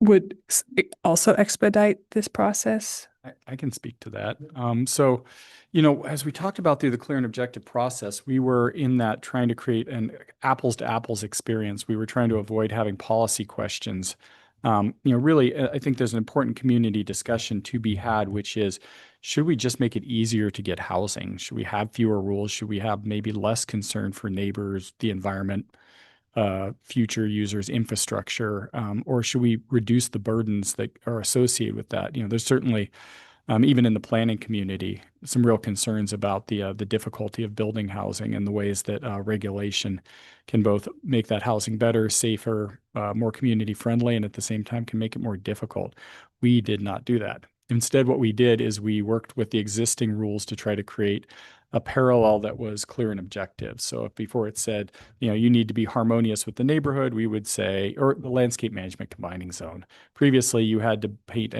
would also expedite this process?
I can speak to that. So, as we talked about through the clear and objective process, we were in that trying to create an apples to apples experience. We were trying to avoid having policy questions. Really, I think there's an important community discussion to be had, which is, should we just make it easier to get housing? Should we have fewer rules? Should we have maybe less concern for neighbors, the environment, future users, infrastructure, or should we reduce the burdens that are associated with that? There's certainly, even in the planning community, some real concerns about the difficulty of building housing and the ways that regulation can both make that housing better, safer, more community friendly, and at the same time can make it more difficult. We did not do that. Instead, what we did is we worked with the existing rules to try to create a parallel that was clear and objective. So if before it said, you need to be harmonious with the neighborhood, we would say, or the landscape management combining zone. Previously, you had to paint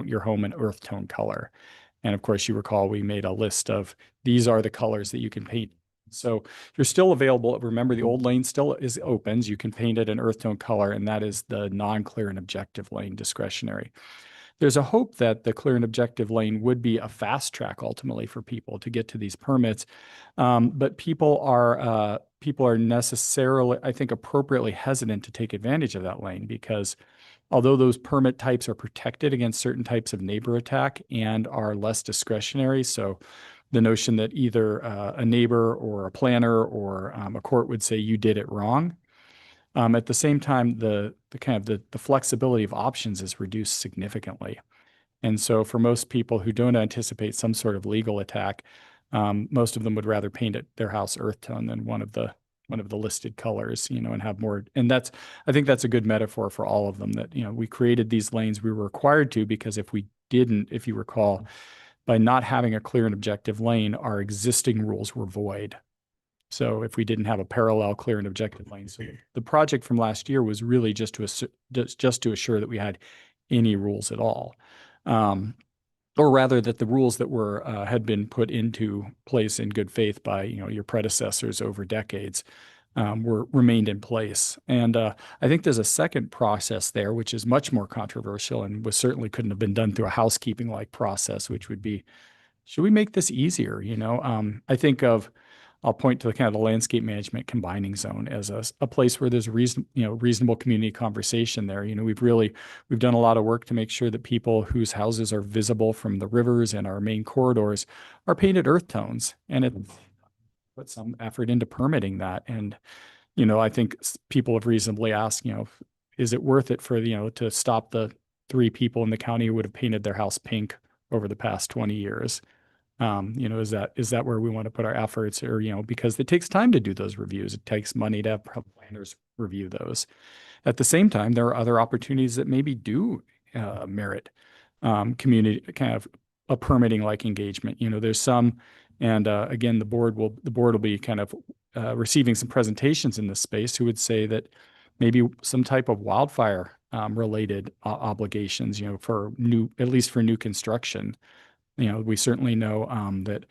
your home an earth tone color. And of course, you recall we made a list of these are the colors that you can paint So you're still available. Remember, the old lane still is opens. You can paint it an earth tone color, and that is the non-clear and objective lane discretionary. There's a hope that the clear and objective lane would be a fast track ultimately for people to get to these permits. But people are necessarily, I think, appropriately hesitant to take advantage of that lane because although those permit types are protected against certain types of neighbor attack and are less discretionary, so the notion that either a neighbor or a planner or a court would say you did it wrong. At the same time, the flexibility of options is reduced significantly. And so for most people who don't anticipate some sort of legal attack, most of them would rather paint their house earth tone than one of the listed colors, and have more. And I think that's a good metaphor for all of them, that, we created these lanes, we were required to, because if we didn't, if you recall, by not having a clear and objective lane, our existing rules were void. So if we didn't have a parallel, clear and objective lane, so the project from last year was really just to assure that we had any rules at all, or rather that the rules that were had been put into place in good faith by your predecessors over decades remained in place. And I think there's a second process there, which is much more controversial and certainly couldn't have been done through a housekeeping like process, which would be, should we make this easier? I think I'll point to the landscape management combining zone as a place where there's reasonable community conversation there. We've done a lot of work to make sure that people whose houses are visible from the rivers and our main corridors are painted earth tones, and it put some effort into permitting that. And, I think people have reasonably asked, is it worth it for, to stop the 3 people in the county who would have painted their house pink over the past 20 years? Is that where we want to put our efforts, or, because it takes time to do those reviews. It takes money to have planners review those. At the same time, there are other opportunities that maybe do merit community a permitting like engagement. There's some, and again, the board will be receiving some presentations in this space who would say that maybe some type of wildfire related obligations, at least for new construction. We certainly know that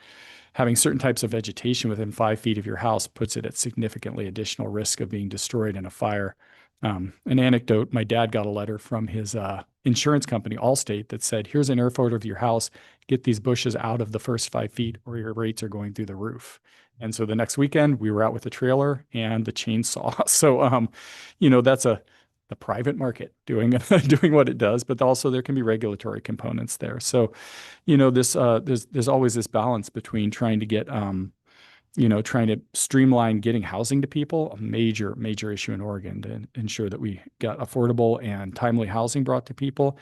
having certain types of vegetation within 5 feet of your house puts it at significantly additional risk of being destroyed in a fire. An anecdote, my dad got a letter from his insurance company, Allstate, that said, here's an air photo of your house. Get these bushes out of the first 5 feet or your rates are going through the roof. And so the next weekend we were out with the trailer and the chainsaw. So, that's the private market doing what it does, but also there can be regulatory components there. So, there's always this balance between trying to get, trying to streamline getting housing to people, a major issue in Oregon, to ensure that we got affordable and timely housing brought to people,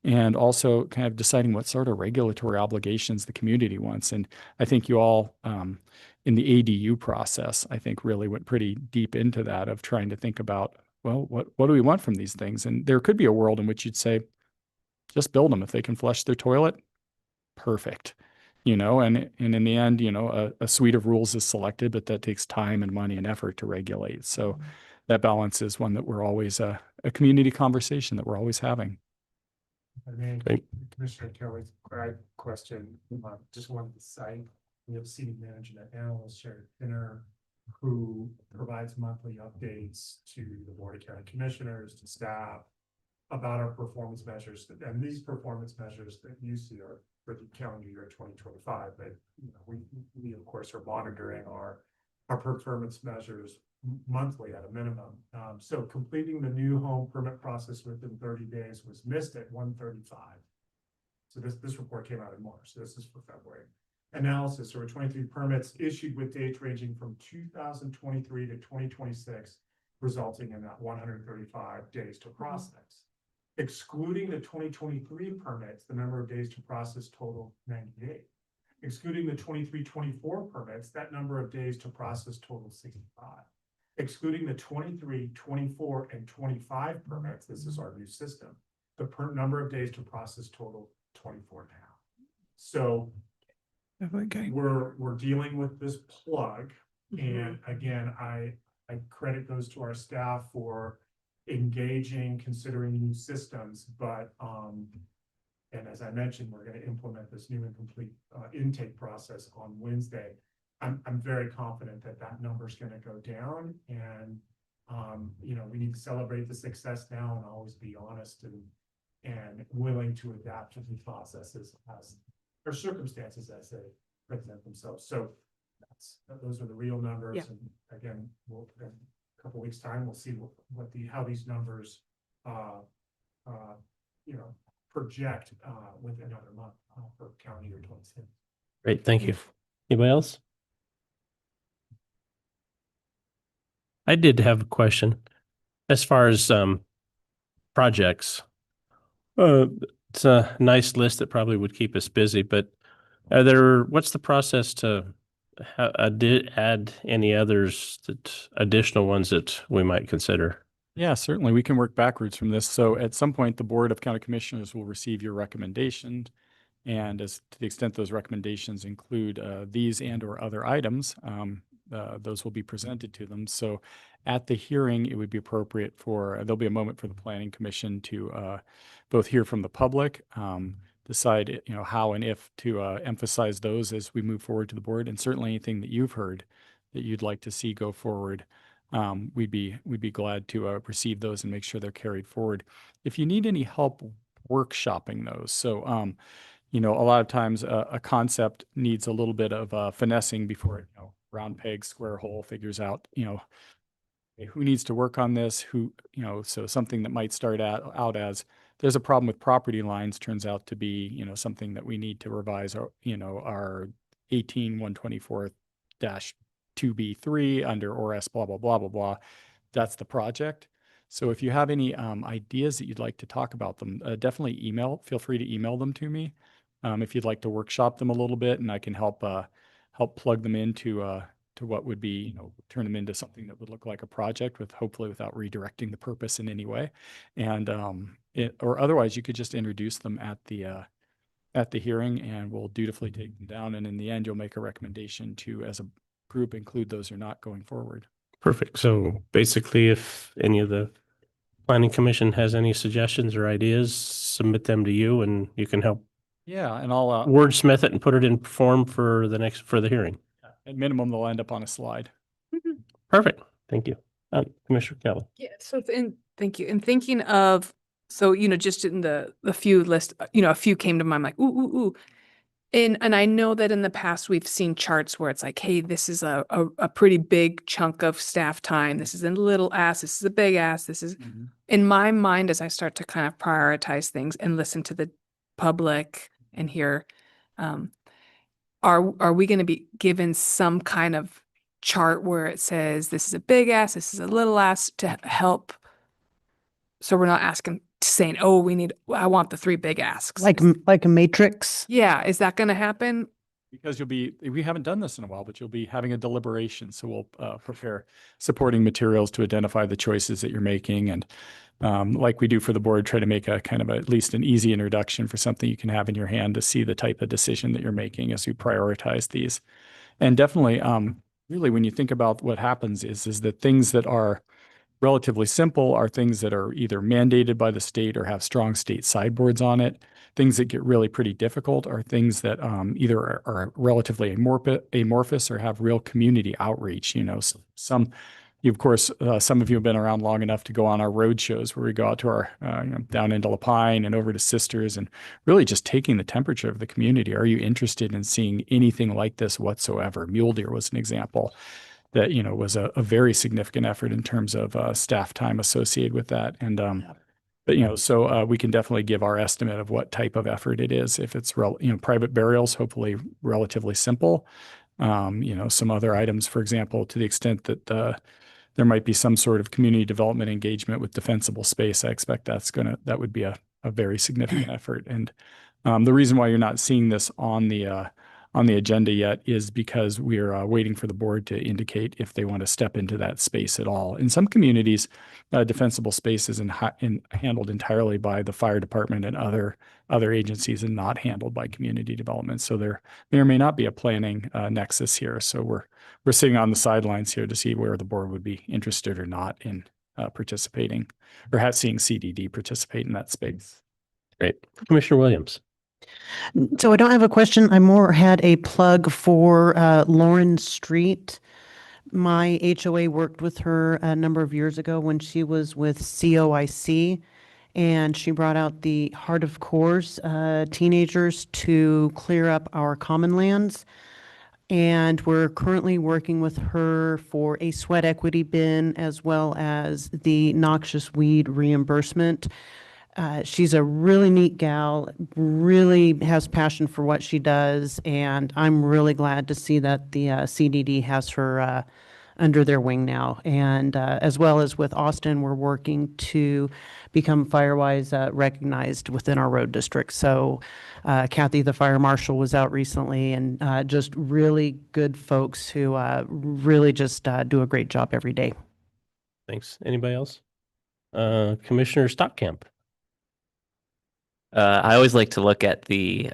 and also kind of deciding what sort of regulatory obligations the community wants. And I think you all, in the ADU process, I think really went pretty deep into that, of trying to think about, well, what do we want from these things? And there could be a world in which you'd say, just build them. If they can flush their toilet, perfect. And in the end, a suite of rules is selected, but that takes time and money and effort to regulate. So that balance is one that we're always a community conversation that we're always having.
Great.
Commissioner Kelly's question, just wanted to cite, we have city management analyst Sherry Finner, who provides monthly updates to the Board of County Commissioners, to staff, about our performance measures. And these performance measures that you see are for the calendar year 2025, but we of course are monitoring our performance measures monthly at a minimum. So completing the new home permit process within 30 days was missed at 135. So this report came out in March. So this is for February. Analysis: there were 23 permits issued with dates ranging from 2023 to 2026, resulting in that 135 days to process. Excluding the 2023 permits, the number of days to process totaled 98. Excluding the 23-24 permits, that number of days to process totaled 65. Excluding the 23, 24, and 25 permits, this is our new system, the number of days to process totaled 24 now. So we're dealing with this plug. And again, I credit those to our staff for engaging, considering new systems, but and as I mentioned, we're going to implement this new and complete intake process on Wednesday. I'm very confident that that number is gonna go down and, you know, we need to celebrate the success now and always be honest and willing to adapt to the processes as, or circumstances as they present themselves. So those are the real numbers.
Yeah.
And again, in a couple weeks' time, we'll see how these numbers, you know, project, with another month, for calendar year 26.
Great, thank you. Anybody else? I did have a question. As far as projects, it's a nice list that probably would keep us busy, but what's the process to add any others, additional ones that we might consider?
Yeah, certainly. We can work backwards from this. So at some point, the Board of County Commissioners will receive your recommendation. And as to the extent those recommendations include these and or other items, those will be presented to them. So at the hearing, it would be appropriate there'll be a moment for the Planning Commission to both hear from the public, decide, you know, how and if to emphasize those as we move forward to the board, and certainly anything that you've heard that you'd like to see go forward. We'd be glad to receive those and make sure they're carried forward. If you need any help workshopping those, so you know, a lot of times a concept needs a little bit of finessing before it, you know, round peg, square hole figures out, you know, who needs to work on this, who, you know, so something that might start out as there's a problem with property lines turns out to be, you know, something that we need to revise our, you know, our 18124-2B3 under ORS blah, blah, blah, blah, blah. That's the project. So if you have any ideas that you'd like to talk about them, definitely feel free to email them to me. If you'd like to workshop them a little bit, and I can help plug them into to what would be, you know, turn them into something that would look like a project hopefully without redirecting the purpose in any way. And or otherwise you could just introduce them at the hearing, and we'll dutifully take them down. And in the end, you'll make a recommendation to, as a group, include those or not going forward.
Perfect. So basically, if any of the Planning Commission has any suggestions or ideas, submit them to you and you can help
Yeah, and I'll
wordsmith it and put it in form for the hearing.
at minimum they'll end up on a slide.
Perfect. Thank you. Commissioner Kelly.
Yeah, so thank you. And thinking of, so, you know, just in the few list, you know, a few came to mind, like, ooh. And I know that in the past we've seen charts where it's like, hey, this is a pretty big chunk of staff time. This is a little ass. This is a big ass. This is, in my mind, as I start to kind of prioritize things and listen to the public and hear, are we going to be given some kind of chart where it says this is a big ass, this is a little ass, to help, so we're not saying, oh, I want the 3 big asks.
Like a matrix.
Yeah, is that going to happen?
Because we haven't done this in a while, but you'll be having a deliberation. So we'll prepare supporting materials to identify the choices that you're making. And like we do for the board, try to make a kind of at least an easy introduction for something you can have in your hand to see the type of decision that you're making as you prioritize these. And definitely, really, when you think about what happens is that things that are relatively simple are things that are either mandated by the state or have strong state sideboards on it. Things that get really pretty difficult are things that either are relatively amorphous or have real community outreach. You know, some of you have been around long enough to go on our road shows where we go out to our down into Lapine and over to Sisters, and really just taking the temperature of the community. Are you interested in seeing anything like this whatsoever? Mule Deer was an example that, you know, was a very significant effort in terms of staff time associated with that. And, but, you know, so we can definitely give our estimate of what type of effort it is. If it's, private burials, hopefully relatively simple. You know, some other items, for example, to the extent that there might be some sort of community development engagement with defensible space, I expect that would be a very significant effort. And the reason why you're not seeing this on the agenda yet is because we're waiting for the board to indicate if they want to step into that space at all. In some communities, defensible space is handled entirely by the fire department and other agencies, and not handled by community development. So there may or may not be a planning nexus here. So we're sitting on the sidelines here to see where the board would be interested or not in participating, or seeing CDD participate in that space.
Great. Commissioner Williams.
So I don't have a question. I more had a plug for Lauren Street. My HOA worked with her a number of years ago when she was with COIC, and she brought out the Heart of Cores teenagers to clear up our common lands. And we're currently working with her for a sweat equity bin as well as the noxious weed reimbursement. She's a really neat gal, really has passion for what she does, and I'm really glad to see that the CDD has her under their wing now. And as well as with Austin, we're working to become Firewise recognized within our road district. So Kathy, the fire marshal, was out recently, and just really good folks who really just do a great job every day.
Thanks. Anybody else? Commissioner Stockamp.
I always like to look at the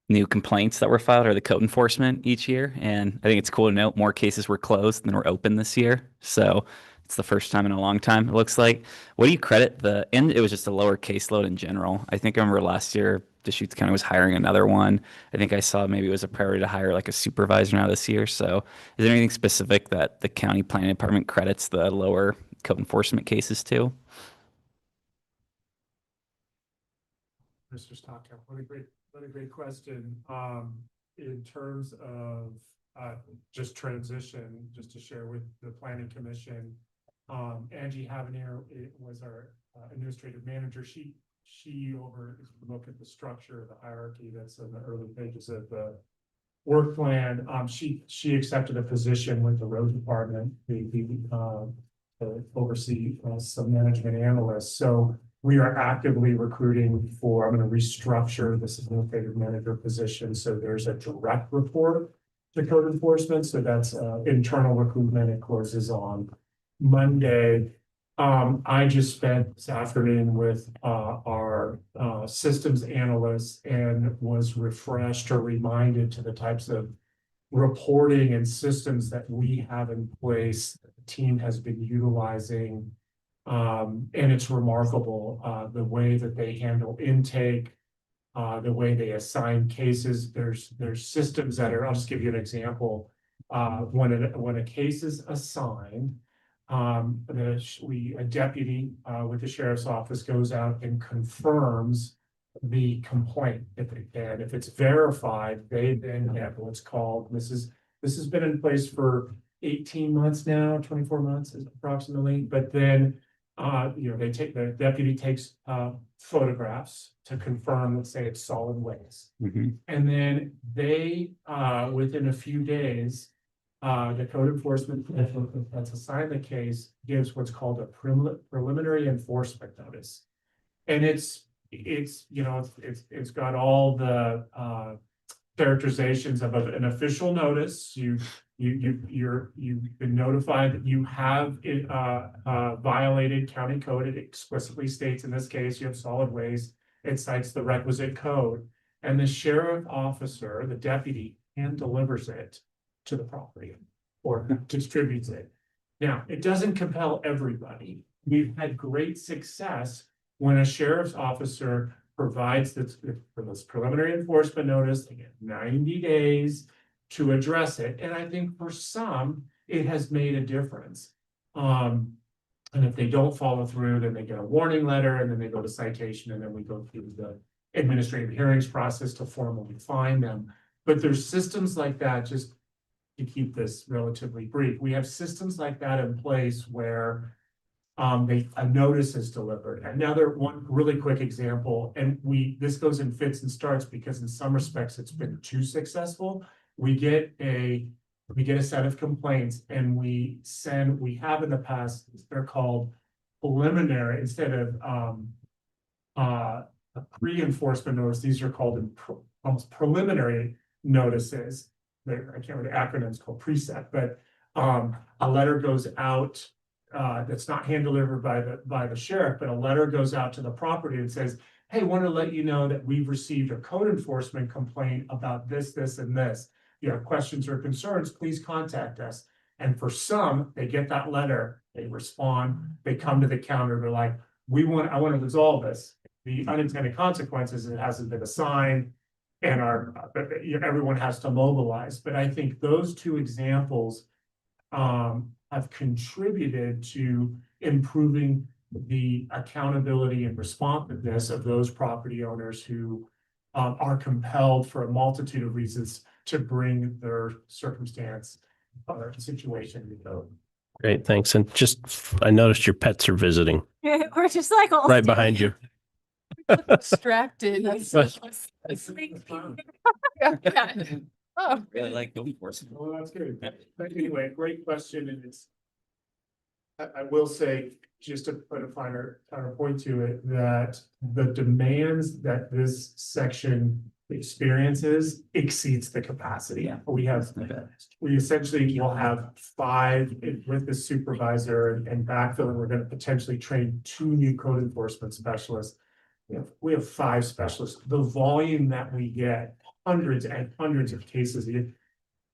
new complaints that were filed or the code enforcement each year. And I think it's cool to note more cases were closed than were open this year. So it's the first time in a long time, it looks like. What do you credit and it was just a lower caseload in general. I think I remember last year, Deschutes County was hiring another one. I think I saw maybe it was a priority to hire like a supervisor now this year. So is there anything specific that the county planning department credits the lower code enforcement cases to?
Mr. Stockamp, what a great question. In terms of just transition, just to share with the Planning Commission, Angie Haveneer was our administrative manager. She look at the structure of the hierarchy that's in the early pages of the work plan. She accepted a position with the road department to oversee some management analysts. So we are actively recruiting for, I'm going to restructure this administrative manager position. So there's a direct report to code enforcement. So that's internal recruitment. It closes on Monday. I just spent this afternoon with our systems analysts and was refreshed or reminded to the types of reporting and systems that we have in place that the team has been utilizing. And it's remarkable the way that they handle intake, the way they assign cases. There's systems that are, I'll just give you an example. When a case is assigned, a deputy with the sheriff's office goes out and confirms the complaint if they can. If it's verified, they then have what's called, this has been in place for 18 months now, 24 months approximately, but then the deputy takes photographs to confirm, let's say it's solid waste. And then they, within a few days, the code enforcement that's assigned the case gives what's called a preliminary enforcement notice. And it's got all the characterizations of an official notice. You've been notified that you have violated county code. It explicitly states in this case you have solid waste. It cites the requisite code, and the sheriff officer, the deputy, hand delivers it to the property or distributes it. Now, it doesn't compel everybody. We've had great success when a sheriff's officer provides this preliminary enforcement notice. They get 90 days to address it. And I think for some, it has made a difference. And if they don't follow through, then they get a warning letter, and then they go to citation, and then we go through the administrative hearings process to formally fine them. But there's systems like that, just to keep this relatively brief. We have systems like that in place where a notice is delivered. Another one really quick example, and this goes in fits and starts because in some respects it's been too successful. We get a set of complaints, and we have in the past, they're called preliminary instead of a pre-enforcement notice. These are called almost preliminary notices. I can't remember the acronyms, called precept, but a letter goes out that's not hand delivered by the sheriff, but a letter goes out to the property and says, hey, want to let you know that we've received a code enforcement complaint about this, this, and this. If you have questions or concerns, please contact us. And for some, they get that letter, they respond, they come to the counter, they're like, I want to resolve this. the unintended consequences, it hasn't been assigned. And everyone has to mobilize, but I think those two examples have contributed to improving the accountability and responsiveness of those property owners who are compelled for a multitude of reasons to bring their circumstance or situation to code.
Great, thanks. And just, I noticed your pets are visiting
We're just like all
right behind you.
Distracted.
Oh,
Really like going for it.
Well, that's good. But anyway, great question, and it's. I will say, just to put a finer point to it, that the demands that this section experiences exceeds the capacity.
Yeah.
We essentially will have 5 with the supervisor and backfill, and we're gonna potentially train 2 new code enforcement specialists. We have 5 specialists. The volume that we get, hundreds and hundreds of cases,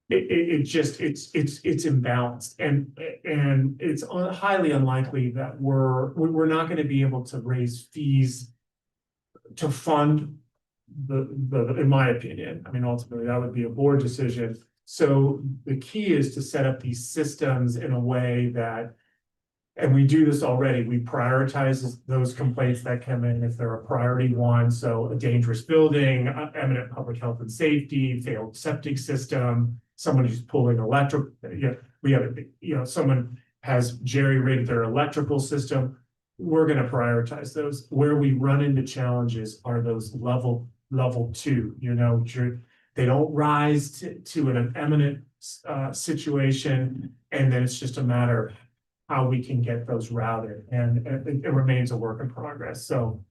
it's imbalanced, and it's highly unlikely that we're not going to be able to raise fees to fund in my opinion. I mean, ultimately that would be a board decision. So the key is to set up these systems in a way that, and we do this already, we prioritize those complaints that come in if they're a priority one. So a dangerous building, eminent public health and safety, failed septic system, someone who's pulling electric, we have, someone has jerry-rigged their electrical system. We're gonna prioritize those. Where we run into challenges are those level 2, they don't rise to an eminent situation, and then it's just a matter of how we can get those routed, and it remains a work in progress. So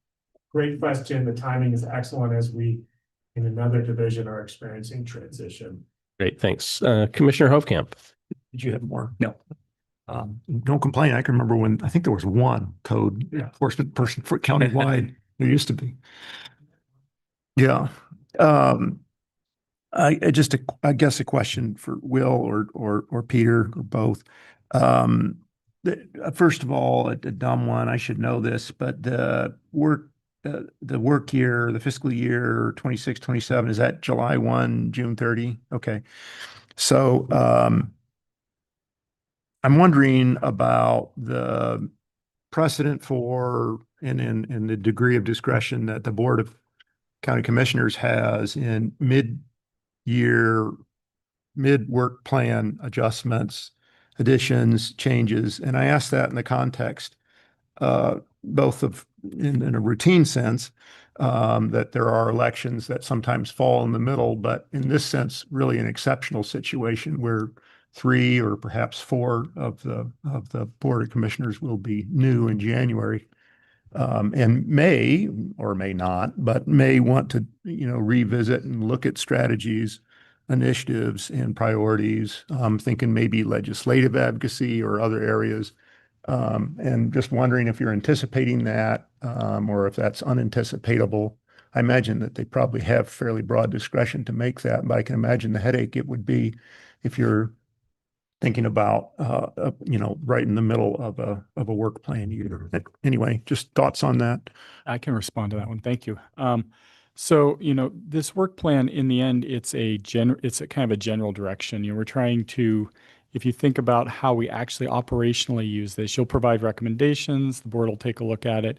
great question. The timing is excellent as we, in another division, are experiencing transition.
Great, thanks. Commissioner Hovkamp.
Did you have more?
No.
Don't complain. I can remember when, I think there was one code enforcement person for countywide. There used to be. Yeah. I guess a question for Will or Peter or both. First of all, a dumb one, I should know this, but the work year, the fiscal year 26, 27, is that July 1, June 30? Okay. So I'm wondering about the precedent for and the degree of discretion that the Board of County Commissioners has in mid-work plan adjustments, additions, changes. And I ask that in the context, both of in a routine sense, that there are elections that sometimes fall in the middle, but in this sense, really an exceptional situation where 3 or perhaps 4 of the Board of Commissioners will be new in January. And may or may not, but may want to, revisit and look at strategies, initiatives, and priorities. Thinking maybe legislative advocacy or other areas. And just wondering if you're anticipating that, or if that's unanticipatable. I imagine that they probably have fairly broad discretion to make that, but I can imagine the headache it would be if you're thinking about, right in the middle of a work plan year. Anyway, just thoughts on that.
I can respond to that one. Thank you. So, this work plan, in the end, it's a kind of a general direction. We're trying to, if you think about how we actually operationally use this, you'll provide recommendations, the board will take a look at it.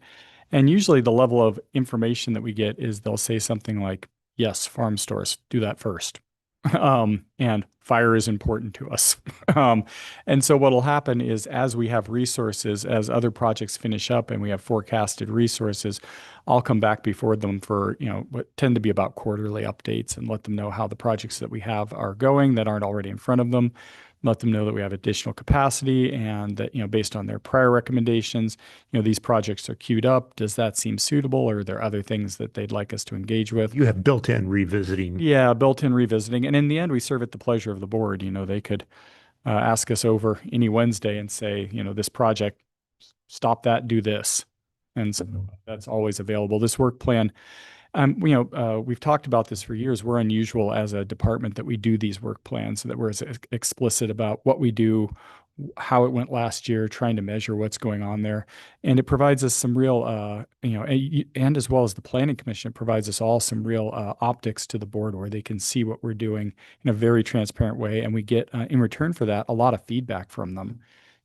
And usually the level of information that we get is they'll say something like, yes, farm stores, do that first. And fire is important to us. And so what'll happen is, as we have resources, as other projects finish up and we have forecasted resources, I'll come back before them for, what tend to be about quarterly updates, and let them know how the projects that we have are going that aren't already in front of them. Let them know that we have additional capacity, and that, based on their prior recommendations, these projects are queued up. Does that seem suitable, or are there other things that they'd like us to engage with?
You have built-in revisiting.
Yeah, built-in revisiting. And in the end, we serve at the pleasure of the board. They could ask us over any Wednesday and say, this project, stop that, do this. And so that's always available. This work plan, we've talked about this for years. We're unusual as a department that we do these work plans, so that we're as explicit about what we do, how it went last year, trying to measure what's going on there. And it provides us some real, and as well as the Planning Commission, it provides us all some real optics to the board where they can see what we're doing in a very transparent way. And we get, in return for that, a lot of feedback from them.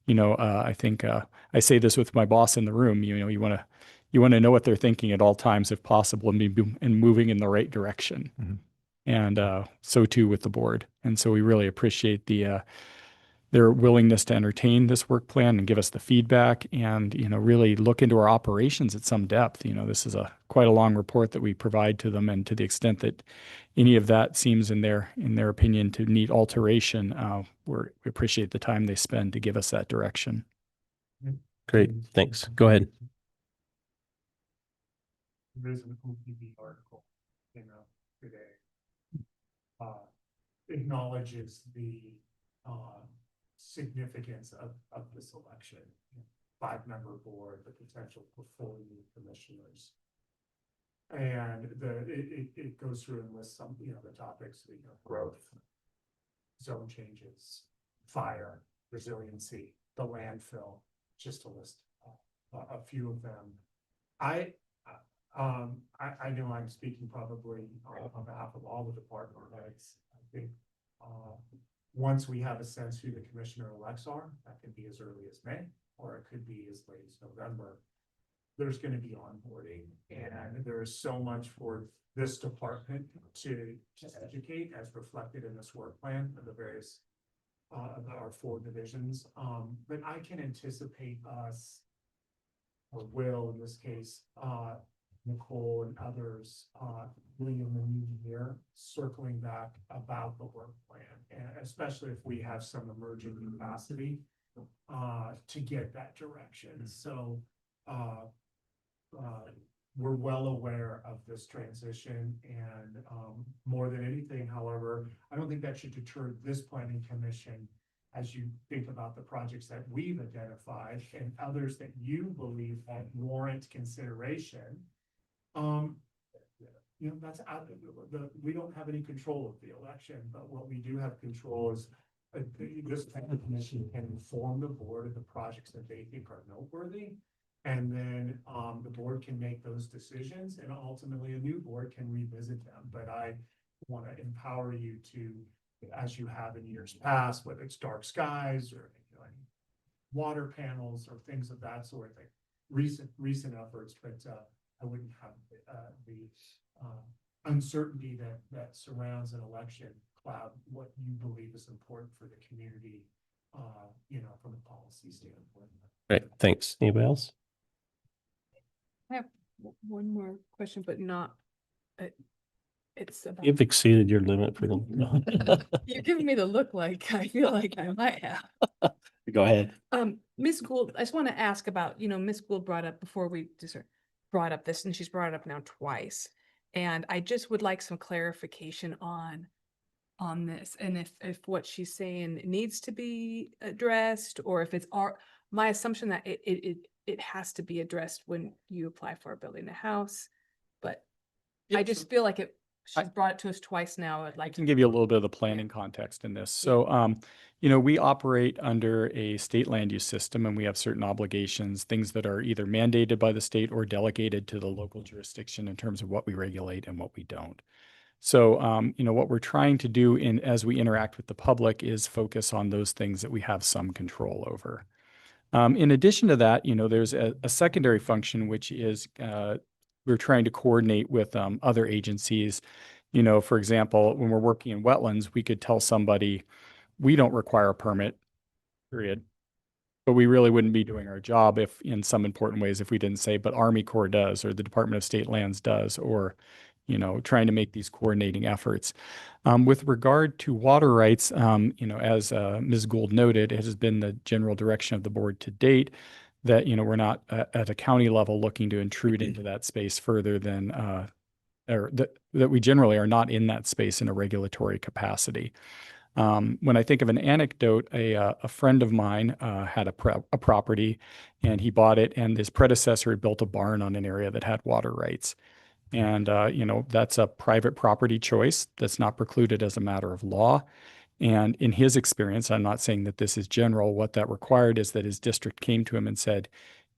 I think I say this with my boss in the room, you want to know what they're thinking at all times if possible and moving in the right direction.
Mhm.
And so too with the board. And so we really appreciate their willingness to entertain this work plan and give us the feedback and, really look into our operations at some depth. This is quite a long report that we provide to them, and to the extent that any of that seems in their opinion to need alteration, we appreciate the time they spend to give us that direction.
Great, thanks. Go ahead.
There's an OPB article, today. Acknowledges the significance of this election. 5-member board, the potential for 4 new commissioners. And it goes through and lists some, the topics, growth, zone changes, fire, resiliency, the landfill, just to list a few of them. I know I'm speaking probably on behalf of all the department heads. I think once we have a sense who the commissioner elects are, that could be as early as May, or it could be as late as November. There's going to be onboarding, and there is so much for this department to educate, as reflected in this work plan of the various our 4 divisions. But I can anticipate us, or will in this case, Nicole and others, William and you here, circling back about the work plan, and especially if we have some emerging capacity to get that direction. So we're well aware of this transition, and more than anything, however, I don't think that should deter this planning commission as you think about the projects that we've identified and others that you believe that warrant consideration. That's out of we don't have any control of the election, but what we do have control is this planning commission can inform the board of the projects that they think are noteworthy. And then the board can make those decisions, and ultimately a new board can revisit them. But I want to empower you to, as you have in years past, whether it's dark skies or water panels or things of that sort, like recent efforts, but I wouldn't have the uncertainty that surrounds an election cloud what you believe is important for the community, from a policy standpoint.
Great, thanks. Anybody else?
I have one more question, but not, it's about.
You've exceeded your limit for them.
You're giving me the look like I feel like I might have.
Go ahead.
Ms. Gould, I just want to ask about, Ms. Gould brought up before we just brought up this, and she's brought it up now twice. And I just would like some clarification on this, and if what she's saying needs to be addressed, or if it's my assumption that it has to be addressed when you apply for building a house. But I just feel like she's brought it to us twice now.
I can give you a little bit of the planning context in this. So, we operate under a state land use system, and we have certain obligations, things that are either mandated by the state or delegated to the local jurisdiction in terms of what we regulate and what we don't. So, what we're trying to do as we interact with the public is focus on those things that we have some control over. In addition to that, there's a secondary function, which is we're trying to coordinate with other agencies. For example, when we're working in wetlands, we could tell somebody we don't require a permit, period. But we really wouldn't be doing our job if, in some important ways, if we didn't say, but Army Corps does, or the Department of State Lands does, or trying to make these coordinating efforts. With regard to water rights, as Ms. Gould noted, it has been the general direction of the board to date that, we're not at a county level looking to intrude into that space further than, or that we generally are not in that space in a regulatory capacity. When I think of an anecdote, a friend of mine had a property, and he bought it, and his predecessor had built a barn on an area that had water rights. And, that's a private property choice that's not precluded as a matter of law. And in his experience, I'm not saying that this is general, what that required is that his district came to him and said,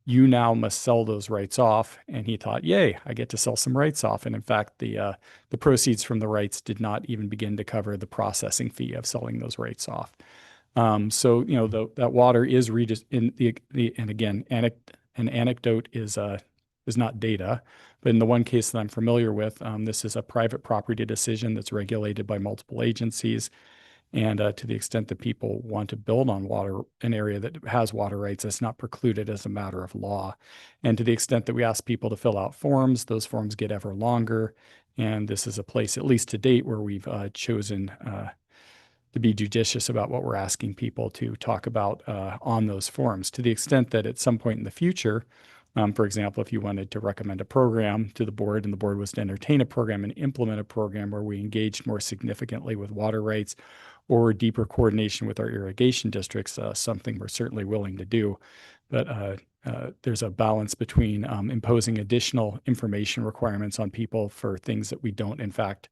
you now must sell those rights off. And he thought, yay, I get to sell some rights off. And in fact, the proceeds from the rights did not even begin to cover the processing fee of selling those rights off. So, you know, that water is and again, an anecdote is not data, but in the one case that I'm familiar with, this is a private property decision that's regulated by multiple agencies. And to the extent that people want to build on an area that has water rights, it's not precluded as a matter of law. And to the extent that we ask people to fill out forms, those forms get ever longer. And this is a place, at least to date, where we've chosen to be judicious about what we're asking people to talk about on those forms. To the extent that at some point in the future, for example, if you wanted to recommend a program to the board and the board was to entertain a program and implement a program where we engaged more significantly with water rights or deeper coordination with our irrigation districts, something we're certainly willing to do. But there's a balance between imposing additional information requirements on people for things that we don't, in fact,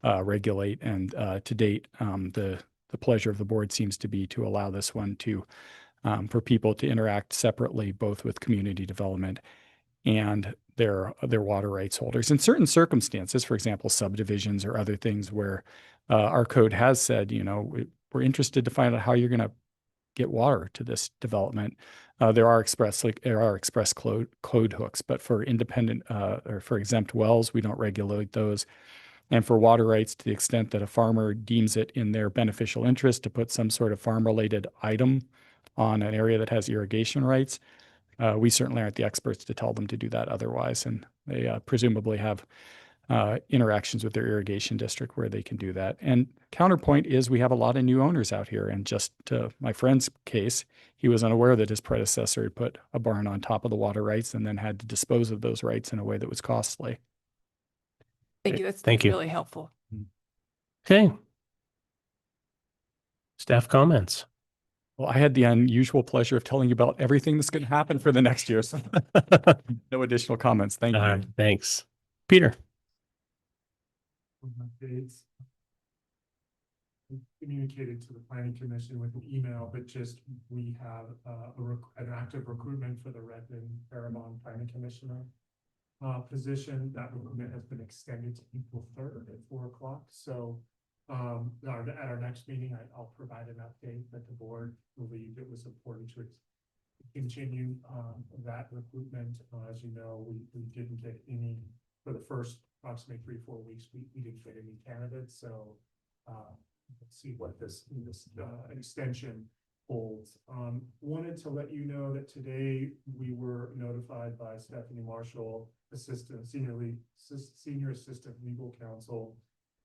regulate. And to date, the pleasure of the board seems to be to allow this one to for people to interact separately, both with community development and their water rights holders. In certain circumstances, for example, subdivisions or other things where our code has said, you know, we're interested to find out how you're going to get water to this development. There are express code hooks, but for independent or for exempt wells, we don't regulate those. And for water rights, to the extent that a farmer deems it in their beneficial interest to put some sort of farm-related item on an area that has irrigation rights, we certainly aren't the experts to tell them to do that otherwise. And they presumably have interactions with their irrigation district where they can do that. And counterpoint is we have a lot of new owners out here. And just to my friend's case, he was unaware that his predecessor had put a barn on top of the water rights and then had to dispose of those rights in a way that was costly.
Thank you. That's
Thank you.
really helpful.
Okay. Staff comments.
Well, I had the unusual pleasure of telling you about everything that's going to happen for the next year. So no additional comments. Thank you.
All right, thanks. Peter.
Updates. Communicated to the planning commission with an email, but just we have an active recruitment for the Redmond Parabon planning commissioner position. That recruitment has been extended to April 3rd at 4 o'clock. So at our next meeting, I'll provide an update that the board believed it was important to continue that recruitment. As you know, we didn't get any for the first approximately 3-4 weeks. We didn't get any candidates. So let's see what this extension holds. Wanted to let you know that today we were notified by Stephanie Marshall, senior assistant legal counsel,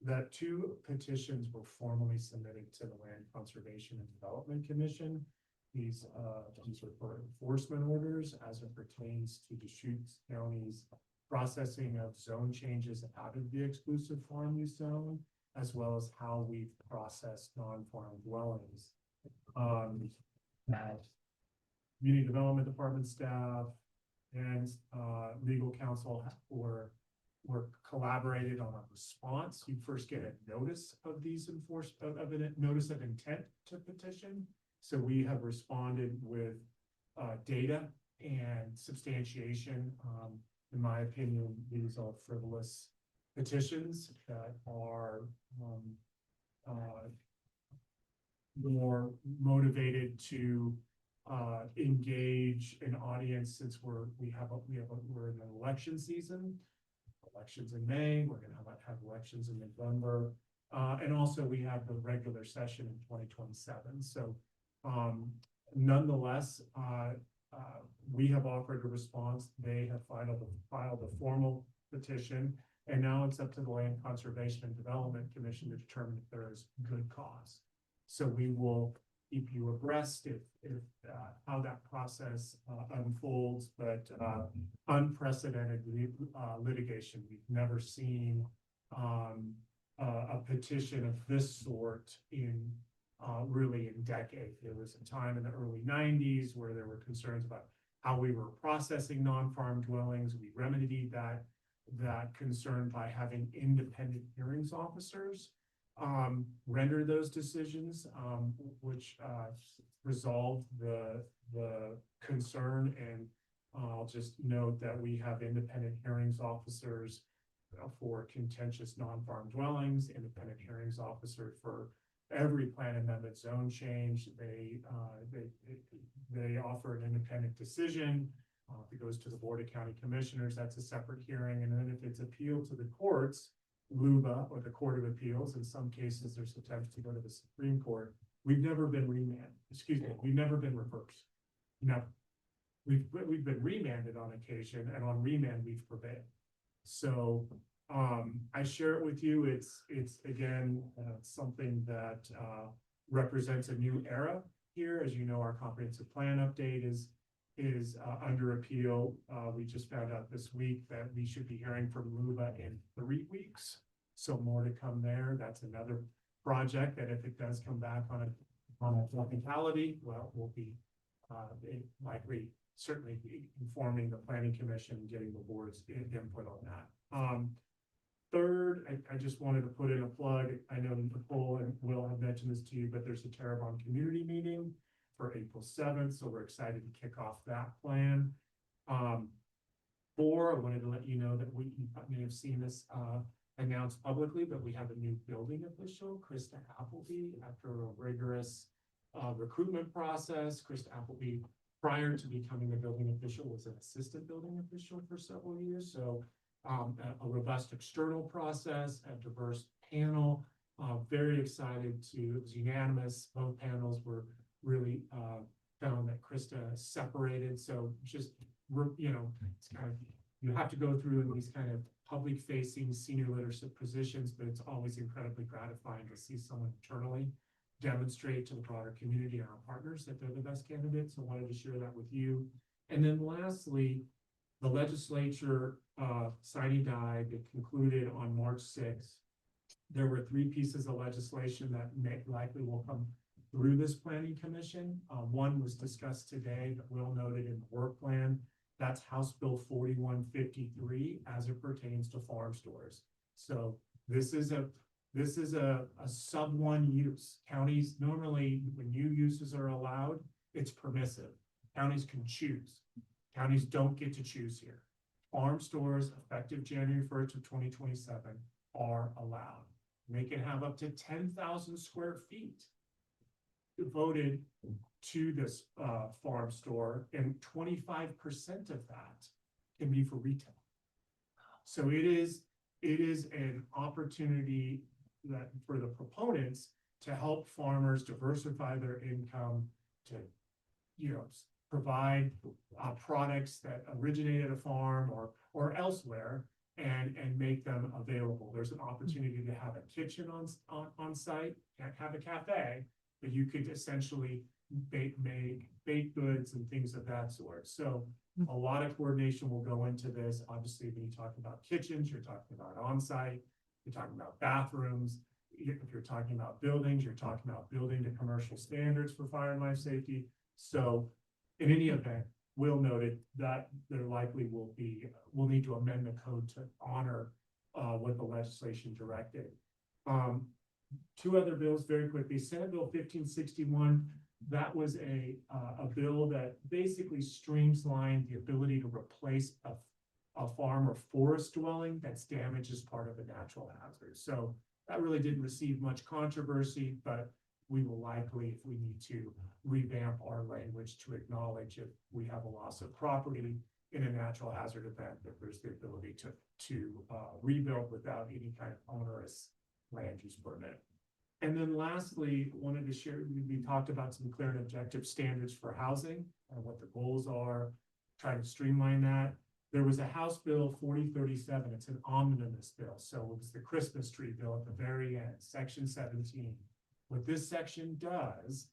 that 2 petitions were formally submitted to the Land Conservation and Development Commission. These are for enforcement orders as it pertains to Deschutes County's processing of zone changes out of the exclusive farm use zone, as well as how we've processed non-farm dwellings. Community Development Department staff and legal counsel were collaborated on a response. You first get a notice of these notice of intent to petition. So we have responded with data and substantiation. In my opinion, these are frivolous petitions that are more motivated to engage an audience, since we're in an election season. Elections in May, we're going to have elections in November, and also we have the regular session in 2027. So nonetheless, we have offered a response. They have filed a formal petition, and now it's up to the Land Conservation and Development Commission to determine if there is good cause. So we will keep you abreast if how that process unfolds, but unprecedented litigation. We've never seen a petition of this sort in really in decades. There was a time in the early 90s where there were concerns about how we were processing non-farm dwellings. We remedied that concern by having independent hearings officers render those decisions, which resolve the concern. And I'll just note that we have independent hearings officers for contentious non-farm dwellings, independent hearings officer for every plan amendment zone change. They offer an independent decision. If it goes to the Board of County Commissioners, that's a separate hearing. And then if it's appealed to the courts, LUBA or the Court of Appeals, in some cases, there's attempts to go to the Supreme Court. We've never been we've never been reversed. Never. We've been remanded on occasion, and on remand we've prevailed. So I share it with you. It's again something that represents a new era here. As you know, our comprehensive plan update is under appeal. We just found out this week that we should be hearing from LUBA in 3 weeks. So more to come there. That's another project that if it does come back on a technicality, well, we'll be likely certainly informing the Planning Commission and getting the board's input on that. Third, I just wanted to put in a plug. I know Nicole and Will have mentioned this to you, but there's a Terrebonne community meeting for April 7th. So we're excited to kick off that plan. 4, I wanted to let you know that you may have seen this announced publicly, but we have a new building official, Krista Appleby, after a rigorous recruitment process. Krista Appleby, prior to becoming a building official, was an assistant building official for several years. So a robust external process, a diverse panel, very excited it was unanimous. Both panels were really found that Krista separated. So just, it's kind of, you have to go through in these kind of public facing senior leadership positions, but it's always incredibly gratifying to see someone internally demonstrate to the broader community and our partners that they're the best candidates. So I wanted to share that with you. And then lastly, the legislature sine die that concluded on March 6th. There were 3 pieces of legislation that likely will come through this planning commission. One was discussed today that Will noted in the work plan. That's House Bill 4153 as it pertains to farm stores. So this is a sub 1 use. Counties normally, when new uses are allowed, it's permissive. Counties can choose. Counties don't get to choose here. Farm stores, effective January 1st of 2027, are allowed. They can have up to 10,000 square feet devoted to this farm store, and 25% of that can be for retail. So it is an opportunity that for the proponents to help farmers diversify their income, to provide products that originate at a farm or elsewhere, and make them available. There's an opportunity to have a kitchen on site. Can't have a cafe, but you could essentially make baked goods and things of that sort. So a lot of coordination will go into this. Obviously, when you talk about kitchens, you're talking about on-site, you're talking about bathrooms. If you're talking about buildings, you're talking about building to commercial standards for fire and life safety. So in any event, Will noted that there likely we'll need to amend the code to honor what the legislation directed. 2 other bills very quickly. Senate Bill 1561, that was a bill that basically streamlined the ability to replace a farm or forest dwelling that's damaged as part of a natural hazard. So that really didn't receive much controversy, but we will likely, if we need to, revamp our language to acknowledge if we have a loss of property in a natural hazard event, that there's the ability to rebuild without any kind of onerous land use permit. And then lastly, wanted to share, we talked about some clear and objective standards for housing and what the goals are, trying to streamline that. There was a House Bill 4037, it's an omnibus bill. So it was the Christmas tree bill at the very end, section 17. What this section does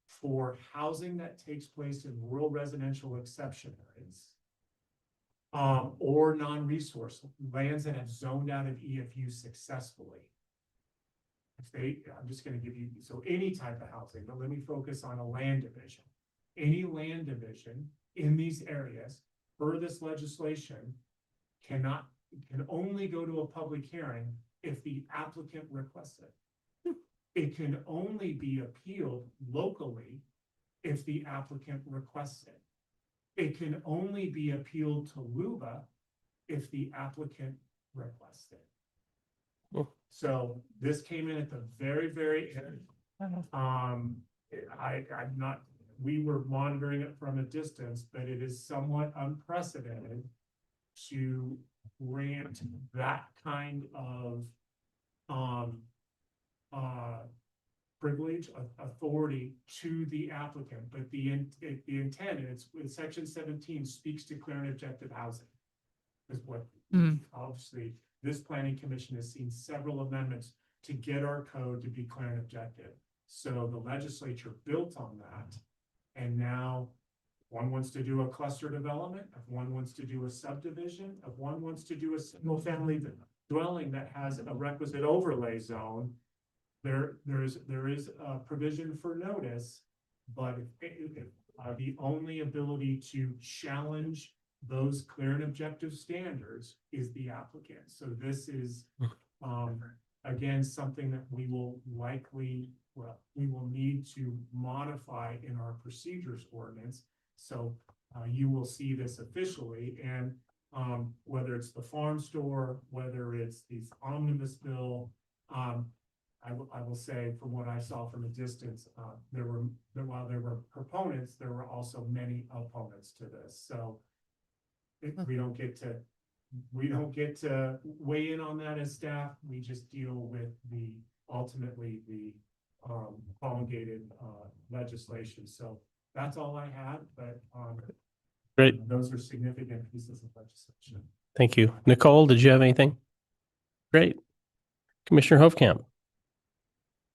for housing that takes place in rural residential exception areas, or non-resource lands that have zoned out of EFU successfully. I'm just going to give you, so any type of housing, but let me focus on a land division. Any land division in these areas, per this legislation, can only go to a public hearing if the applicant requests it. It can only be appealed locally if the applicant requests it. It can only be appealed to LUBA if the applicant requests it. So this came in at the very, very end. I'm not, we were monitoring it from a distance, but it is somewhat unprecedented to grant that kind of privilege, authority to the applicant, but the intent is with section 17 speaks to clear and objective housing. Is what obviously this planning commission has seen several amendments to get our code to be clear and objective. So the legislature built on that. And now one wants to do a cluster development, if one wants to do a subdivision, if one wants to do a single family dwelling that has a requisite overlay zone, there is a provision for notice, but the only ability to challenge those clear and objective standards is the applicant. So this is, again, something that we will likely, we will need to modify in our procedures ordinance. So you will see this officially, and whether it's the farm store, whether it's this omnibus bill, I will say from what I saw from a distance, while there were proponents, there were also many opponents to this. So we don't get to weigh in on that as staff. We just deal with ultimately the promulgated legislation. So that's all I had, but
Great.
those are significant pieces of legislation.
Thank you. Nicole, did you have anything? Great. Commissioner Hofkamp,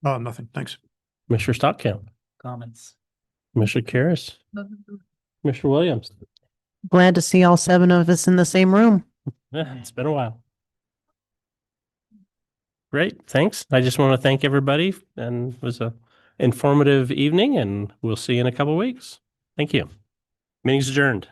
Nothing, thanks.
Commissioner Stockkamp,
Comments?
Commissioner Karis, Commissioner Williams.
Glad to see all 7 of us in the same room.
Yeah, it's been a while. Great, thanks. I just want to thank everybody, and it was a informative evening, and we'll see you in a couple of weeks. Thank you. Meeting's adjourned.